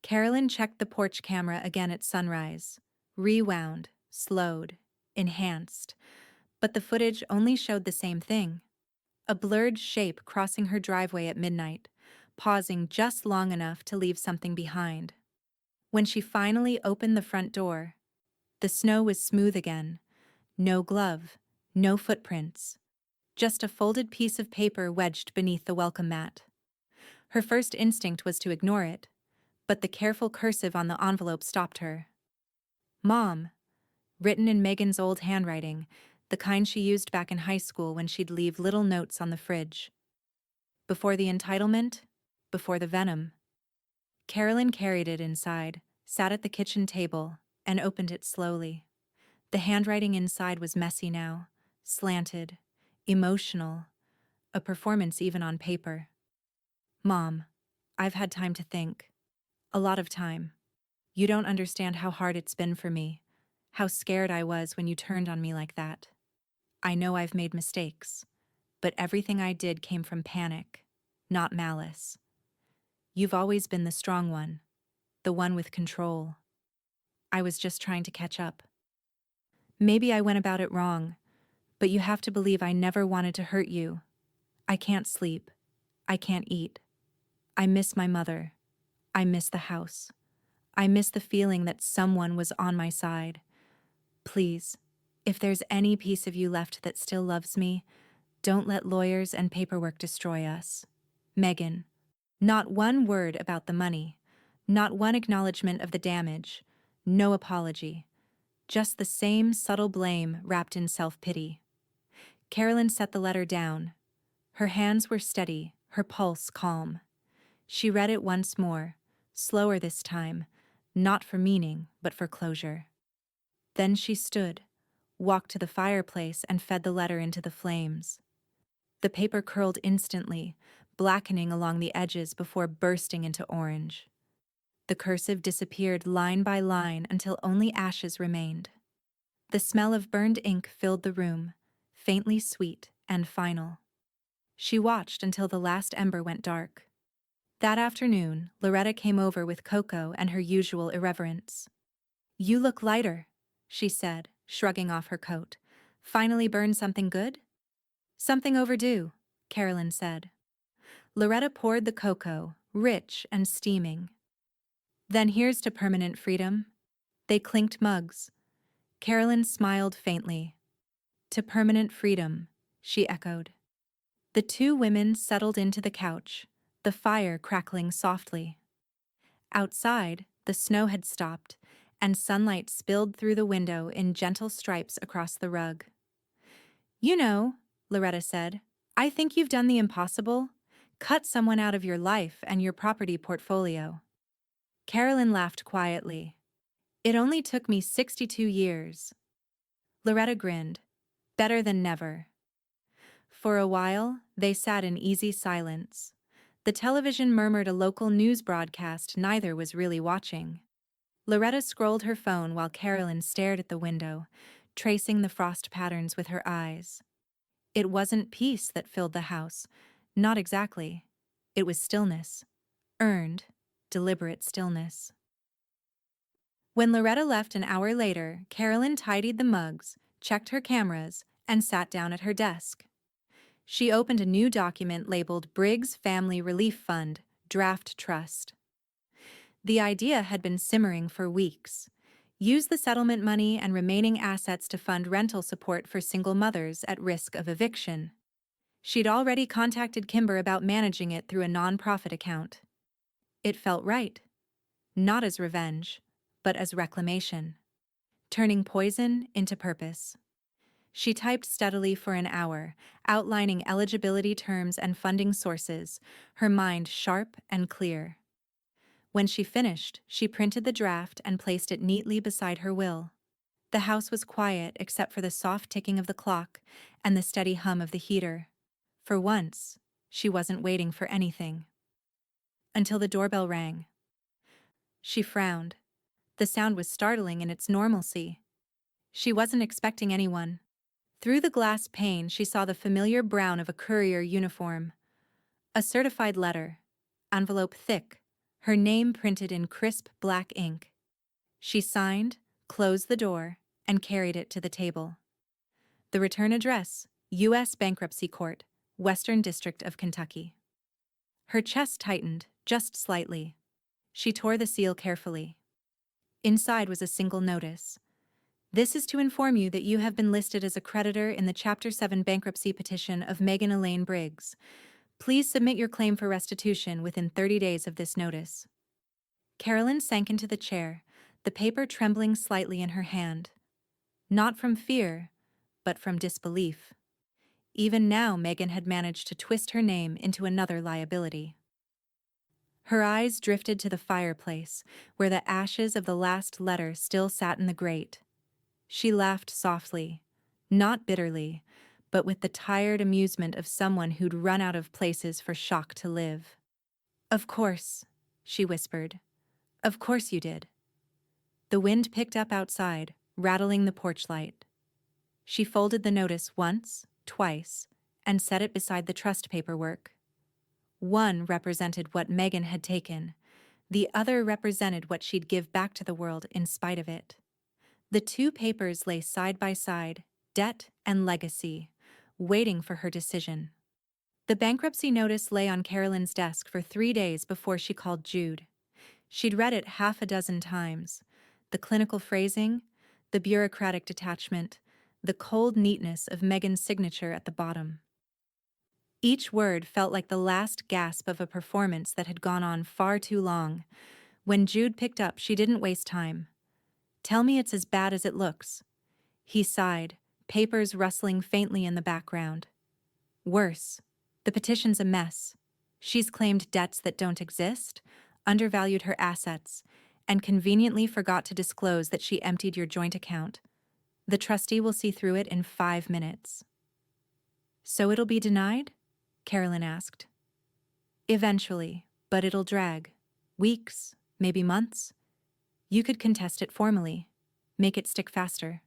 Carolyn checked the porch camera again at sunrise. Rewound, slowed, enhanced. But the footage only showed the same thing. A blurred shape crossing her driveway at midnight, pausing just long enough to leave something behind. When she finally opened the front door, the snow was smooth again. No glove, no footprints. Just a folded piece of paper wedged beneath the welcome mat. Her first instinct was to ignore it, but the careful cursive on the envelope stopped her. Mom, written in Megan's old handwriting, the kind she used back in high school when she'd leave little notes on the fridge. Before the entitlement, before the venom. Carolyn carried it inside, sat at the kitchen table, and opened it slowly. The handwriting inside was messy now, slanted, emotional, a performance even on paper. Mom, I've had time to think. A lot of time. You don't understand how hard it's been for me, how scared I was when you turned on me like that. I know I've made mistakes, but everything I did came from panic, not malice. You've always been the strong one, the one with control. I was just trying to catch up. Maybe I went about it wrong, but you have to believe I never wanted to hurt you. I can't sleep. I can't eat. I miss my mother. I miss the house. I miss the feeling that someone was on my side. Please, if there's any piece of you left that still loves me, don't let lawyers and paperwork destroy us. Megan. Not one word about the money. Not one acknowledgement of the damage. No apology. Just the same subtle blame wrapped in self-pity. Carolyn set the letter down. Her hands were steady, her pulse calm. She read it once more, slower this time, not for meaning, but for closure. Then she stood, walked to the fireplace and fed the letter into the flames. The paper curled instantly, blackening along the edges before bursting into orange. The cursive disappeared line by line until only ashes remained. The smell of burned ink filled the room, faintly sweet and final. She watched until the last ember went dark. That afternoon, Loretta came over with cocoa and her usual irreverence. "You look lighter," she said, shrugging off her coat. "Finally burned something good?" "Something overdue," Carolyn said. Loretta poured the cocoa, rich and steaming. "Then here's to permanent freedom." They clinked mugs. Carolyn smiled faintly. "To permanent freedom," she echoed. The two women settled into the couch, the fire crackling softly. Outside, the snow had stopped, and sunlight spilled through the window in gentle stripes across the rug. "You know," Loretta said, "I think you've done the impossible. Cut someone out of your life and your property portfolio." Carolyn laughed quietly. "It only took me 62 years. Loretta grinned. "Better than never." For a while, they sat in easy silence. The television murmured a local news broadcast neither was really watching. Loretta scrolled her phone while Carolyn stared at the window, tracing the frost patterns with her eyes. It wasn't peace that filled the house. Not exactly. It was stillness. earned, deliberate stillness. When Loretta left an hour later, Carolyn tidied the mugs, checked her cameras, and sat down at her desk. She opened a new document labeled Briggs Family Relief Fund, Draft Trust. The idea had been simmering for weeks. Use the settlement money and remaining assets to fund rental support for single mothers at risk of eviction. She'd already contacted Kimber about managing it through a nonprofit account. It felt right. Not as revenge, but as reclamation. Turning poison into purpose. She typed steadily for an hour, outlining eligibility terms and funding sources, her mind sharp and clear. When she finished, she printed the draft and placed it neatly beside her will. The house was quiet except for the soft ticking of the clock and the steady hum of the heater. For once, she wasn't waiting for anything. Until the doorbell rang. She frowned. The sound was startling in its normalcy. She wasn't expecting anyone. Through the glass pane, she saw the familiar brown of a courier uniform. A certified letter, envelope thick, her name printed in crisp black ink. She signed, closed the door, and carried it to the table. The return address, U.S. Bankruptcy Court, Western District of Kentucky. Her chest tightened, just slightly. She tore the seal carefully. Inside was a single notice. This is to inform you that you have been listed as a creditor in the Chapter 7 bankruptcy petition of Megan Elaine Briggs. Please submit your claim for restitution within 30 days of this notice. Carolyn sank into the chair, the paper trembling slightly in her hand. Not from fear, but from disbelief. Even now, Megan had managed to twist her name into another liability. Her eyes drifted to the fireplace, where the ashes of the last letter still sat in the grate. She laughed softly, not bitterly, but with the tired amusement of someone who'd run out of places for shock to live. "Of course," she whispered. "Of course you did." The wind picked up outside, rattling the porch light. She folded the notice once, twice, and set it beside the trust paperwork. One represented what Megan had taken. The other represented what she'd give back to the world in spite of it. The two papers lay side by side, debt and legacy, waiting for her decision. The bankruptcy notice lay on Carolyn's desk for 3 days before she called Jude. She'd read it half a dozen times. The clinical phrasing, the bureaucratic detachment, the cold neatness of Megan's signature at the bottom. Each word felt like the last gasp of a performance that had gone on far too long. When Jude picked up, she didn't waste time. "Tell me it's as bad as it looks." He sighed, papers rustling faintly in the background. "Worse. The petition's a mess. She's claimed debts that don't exist, undervalued her assets, and conveniently forgot to disclose that she emptied your joint account. The trustee will see through it in 5 minutes." "So it'll be denied?" Carolyn asked. "Eventually, but it'll drag. Weeks, maybe months. You could contest it formally. Make it stick faster."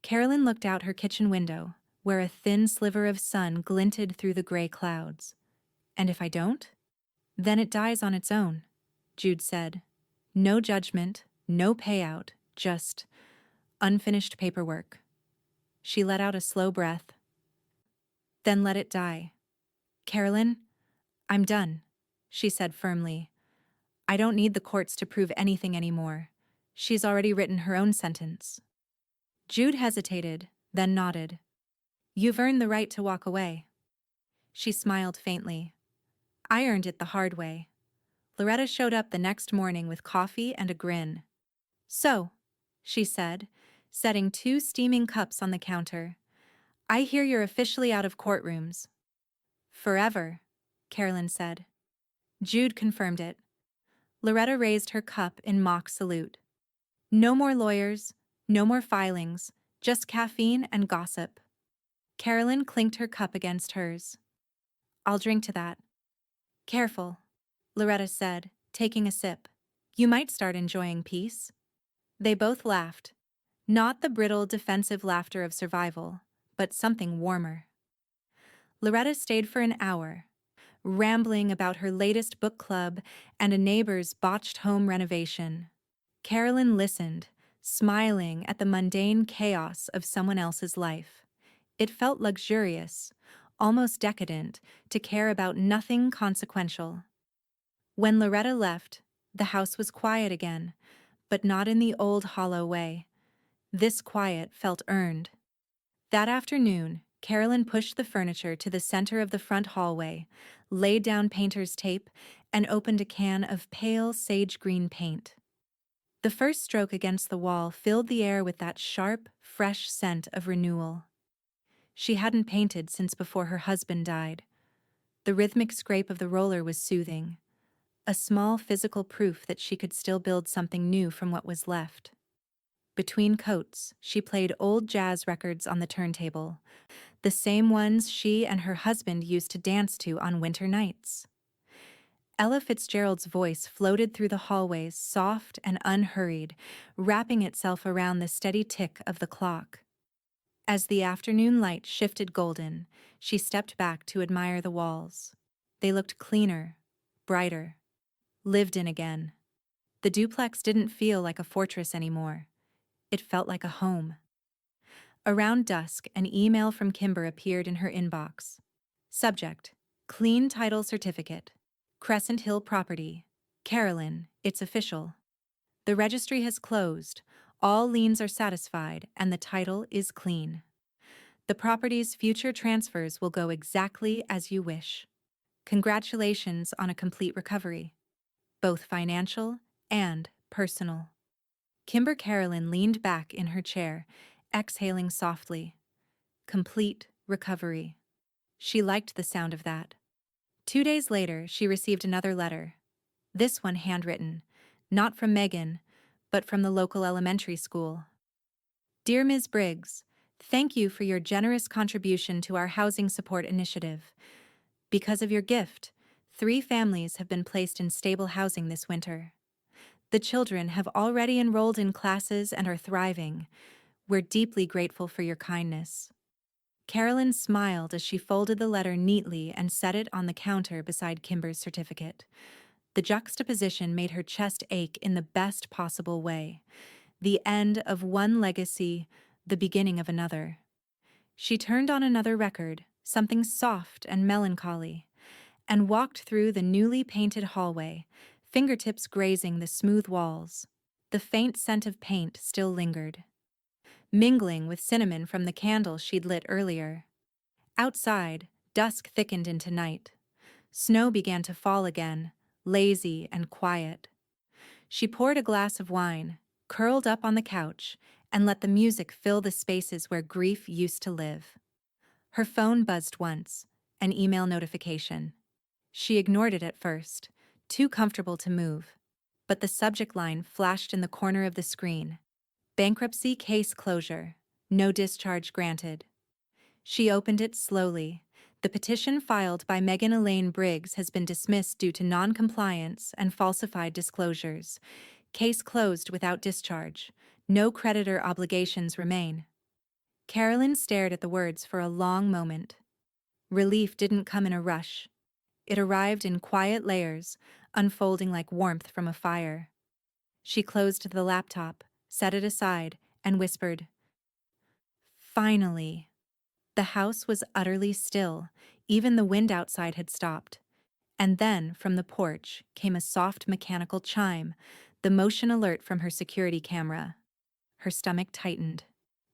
Carolyn looked out her kitchen window, where a thin sliver of sun glinted through the gray clouds. "And if I don't?" "Then it dies on its own," Jude said. "No judgment, no payout, just unfinished paperwork." She let out a slow breath. "Then let it die." "Carolyn, I'm done," she said firmly. "I don't need the courts to prove anything anymore. She's already written her own sentence." Jude hesitated, then nodded. "You've earned the right to walk away." She smiled faintly. "I earned it the hard way." Loretta showed up the next morning with coffee and a grin. "So," she said, setting 2 steaming cups on the counter, "I hear you're officially out of courtrooms." "Forever," Carolyn said. Jude confirmed it. Loretta raised her cup in mock salute. "No more lawyers, no more filings, just caffeine and gossip." Carolyn clinked her cup against hers. "I'll drink to that." "Careful," Loretta said, taking a sip. "You might start enjoying peace." They both laughed. Not the brittle, defensive laughter of survival, but something warmer. Loretta stayed for an hour, rambling about her latest book club and a neighbor's botched home renovation. Carolyn listened, smiling at the mundane chaos of someone else's life. It felt luxurious, almost decadent, to care about nothing consequential. When Loretta left, the house was quiet again, but not in the old hollow way. This quiet felt earned. That afternoon, Carolyn pushed the furniture to the center of the front hallway, laid down painter's tape, and opened a can of pale sage green paint. The first stroke against the wall filled the air with that sharp, fresh scent of renewal. She hadn't painted since before her husband died. The rhythmic scrape of the roller was soothing, a small physical proof that she could still build something new from what was left. Between coats, she played old jazz records on the turntable, the same ones she and her husband used to dance to on winter nights. Ella Fitzgerald's voice floated through the hallways, soft and unhurried, wrapping itself around the steady tick of the clock. As the afternoon light shifted golden, she stepped back to admire the walls. They looked cleaner, brighter, lived in again. The duplex didn't feel like a fortress anymore. It felt like a home. Around dusk, an email from Kimber appeared in her inbox. Subject: Clean Title Certificate. Crescent Hill Property. Carolyn, it's official. The registry has closed, all liens are satisfied, and the title is clean. The property's future transfers will go exactly as you wish. Congratulations on a complete recovery, both financial and personal. Kimber Carolyn leaned back in her chair, exhaling softly. Complete recovery. She liked the sound of that. 2 days later, she received another letter. This one handwritten, not from Megan, but from the local elementary school. Dear Ms. Briggs, thank you for your generous contribution to our housing support initiative. Because of your gift, 3 families have been placed in stable housing this winter. The children have already enrolled in classes and are thriving. We're deeply grateful for your kindness. Carolyn smiled as she folded the letter neatly and set it on the counter beside Kimber's certificate. The juxtaposition made her chest ache in the best possible way. The end of one legacy, the beginning of another. She turned on another record, something soft and melancholy, and walked through the newly painted hallway, fingertips grazing the smooth walls. The faint scent of paint still lingered, mingling with cinnamon from the candle she'd lit earlier. Outside, dusk thickened into night. Snow began to fall again, lazy and quiet. She poured a glass of wine, curled up on the couch, and let the music fill the spaces where grief used to live. Her phone buzzed once, an email notification. She ignored it at first, too comfortable to move. But the subject line flashed in the corner of the screen. Bankruptcy case closure. No discharge granted. She opened it slowly. The petition filed by Megan Elaine Briggs has been dismissed due to non-compliance and falsified disclosures. Case closed without discharge. No creditor obligations remain. Carolyn stared at the words for a long moment. Relief didn't come in a rush. It arrived in quiet layers, unfolding like warmth from a fire. She closed the laptop, set it aside, and whispered, "Finally." The house was utterly still. Even the wind outside had stopped. And then, from the porch, came a soft mechanical chime, the motion alert from her security camera. Her stomach tightened.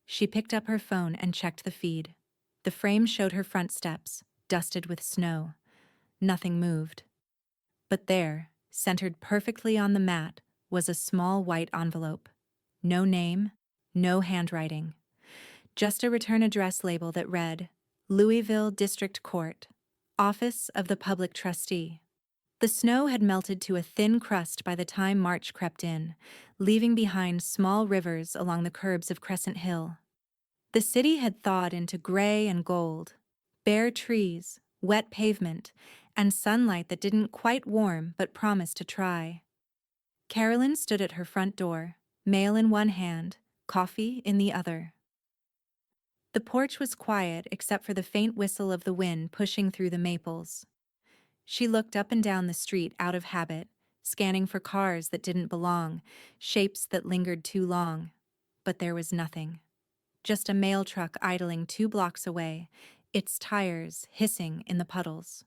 She picked up her phone and checked the feed. The frame showed her front steps, dusted with snow. Nothing moved. But there, centered perfectly on the mat, was a small white envelope. No name, no handwriting. Just a return address label that read, Louisville District Court, Office of the Public Trustee. The snow had melted to a thin crust by the time March crept in, leaving behind small rivers along the curbs of Crescent Hill. The city had thawed into gray and gold, bare trees, wet pavement, and sunlight that didn't quite warm but promised to try. Carolyn stood at her front door, mail in one hand, coffee in the other. The porch was quiet except for the faint whistle of the wind pushing through the maples. She looked up and down the street out of habit, scanning for cars that didn't belong, shapes that lingered too long. But there was nothing. Just a mail truck idling 2 blocks away, its tires hissing in the puddles.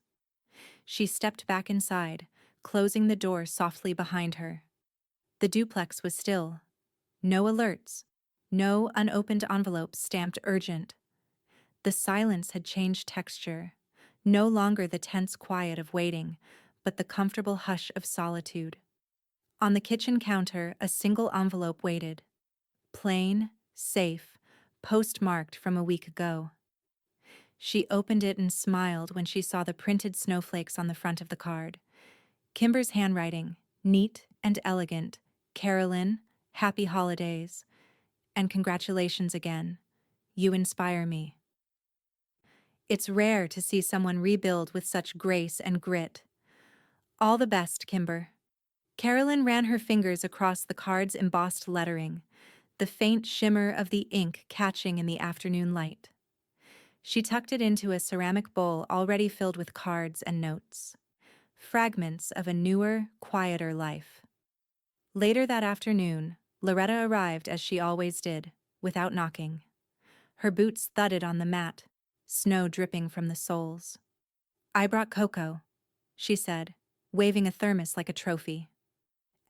She stepped back inside, closing the door softly behind her. The duplex was still. No alerts. No unopened envelopes stamped urgent. The silence had changed texture. No longer the tense quiet of waiting, but the comfortable hush of solitude. On the kitchen counter, a single envelope waited. Plain, safe, postmarked from a week ago. She opened it and smiled when she saw the printed snowflakes on the front of the card. Kimber's handwriting, neat and elegant. Carolyn, happy holidays. And congratulations again. You inspire me. It's rare to see someone rebuild with such grace and grit. All the best, Kimber. Carolyn ran her fingers across the card's embossed lettering, the faint shimmer of the ink catching in the afternoon light. She tucked it into a ceramic bowl already filled with cards and notes. Fragments of a newer, quieter life. Later that afternoon, Loretta arrived as she always did, without knocking. Her boots thudded on the mat, snow dripping from the soles. "I brought cocoa," she said, waving a thermos like a trophy.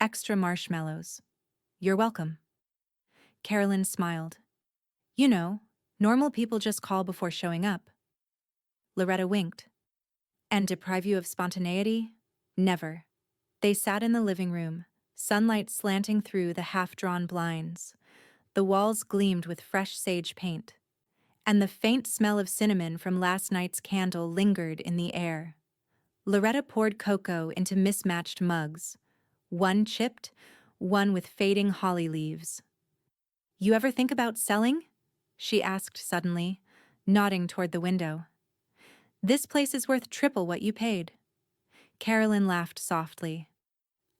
"Extra marshmallows. You're welcome." Carolyn smiled. "You know, normal people just call before showing up." Loretta winked. "And deprive you of spontaneity? Never." They sat in the living room, sunlight slanting through the half-drawn blinds. The walls gleamed with fresh sage paint, and the faint smell of cinnamon from last night's candle lingered in the air. Loretta poured cocoa into mismatched mugs, one chipped, one with fading holly leaves. "You ever think about selling?" she asked suddenly, nodding toward the window. "This place is worth triple what you paid." Carolyn laughed softly.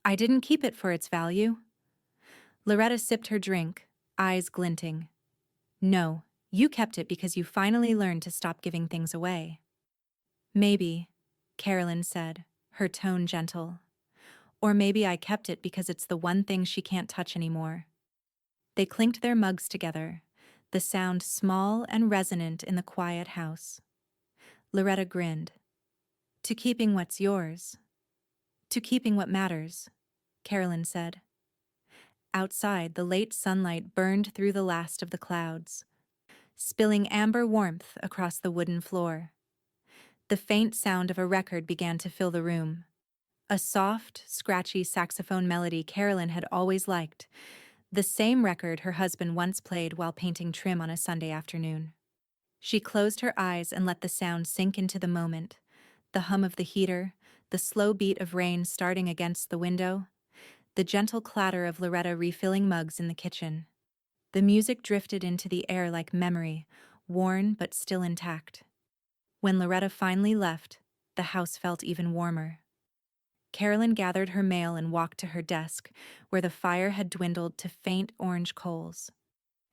"I didn't keep it for its value." Loretta sipped her drink, eyes glinting. "No, you kept it because you finally learned to stop giving things away." "Maybe," Carolyn said, her tone gentle. "Or maybe I kept it because it's the one thing she can't touch anymore." They clinked their mugs together, the sound small and resonant in the quiet house. Loretta grinned. "To keeping what's yours. To keeping what matters," Carolyn said. Outside, the late sunlight burned through the last of the clouds, spilling amber warmth across the wooden floor. The faint sound of a record began to fill the room. A soft, scratchy saxophone melody Carolyn had always liked, the same record her husband once played while painting trim on a Sunday afternoon. She closed her eyes and let the sound sink into the moment, the hum of the heater, the slow beat of rain starting against the window, the gentle clatter of Loretta refilling mugs in the kitchen. The music drifted into the air like memory, worn but still intact. When Loretta finally left, the house felt even warmer. Carolyn gathered her mail and walked to her desk, where the fire had dwindled to faint orange coals.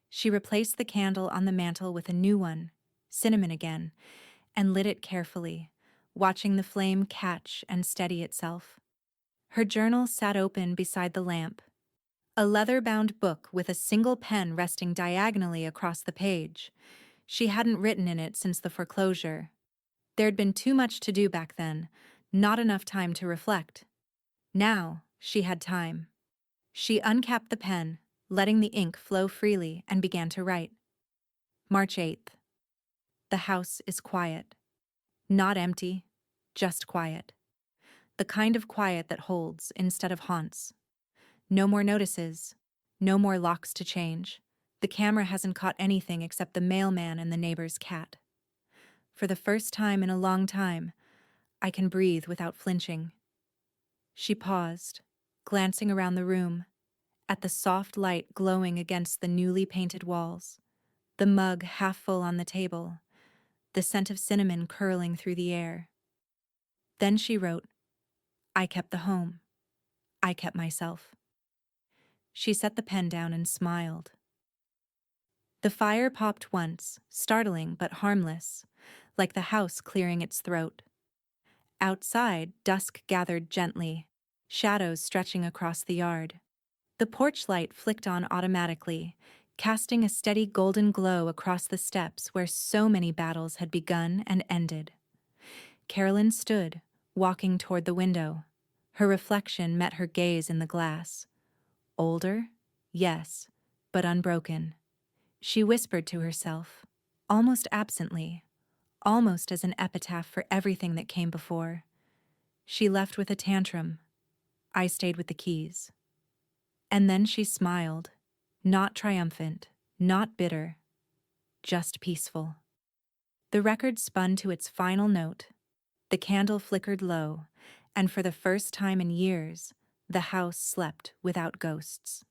She replaced the candle on the mantel with a new one, cinnamon again, and lit it carefully, watching the flame catch and steady itself. Her journal sat open beside the lamp, a leather-bound book with a single pen resting diagonally across the page. She hadn't written in it since the foreclosure. There'd been too much to do back then, not enough time to reflect. Now, she had time. She uncapped the pen, letting the ink flow freely, and began to write. March 8th. The house is quiet. Not empty, just quiet. The kind of quiet that holds instead of haunts. No more notices. No more locks to change. The camera hasn't caught anything except the mailman and the neighbor's cat. For the first time in a long time, I can breathe without flinching. She paused, glancing around the room, at the soft light glowing against the newly painted walls, the mug half full on the table, the scent of cinnamon curling through the air. Then she wrote, "I kept the home. I kept myself." She set the pen down and smiled. The fire popped once, startling but harmless, like the house clearing its throat. Outside, dusk gathered gently, shadows stretching across the yard. The porch light flicked on automatically, casting a steady golden glow across the steps where so many battles had begun and ended. Carolyn stood, walking toward the window. Her reflection met her gaze in the glass. Older? Yes, but unbroken. She whispered to herself, almost absently, almost as an epitaph for everything that came before. She left with a tantrum. I stayed with the keys. And then she smiled, not triumphant, not bitter, just peaceful. The record spun to its final note. The candle flickered low, and for the first time in years, the house slept without ghosts.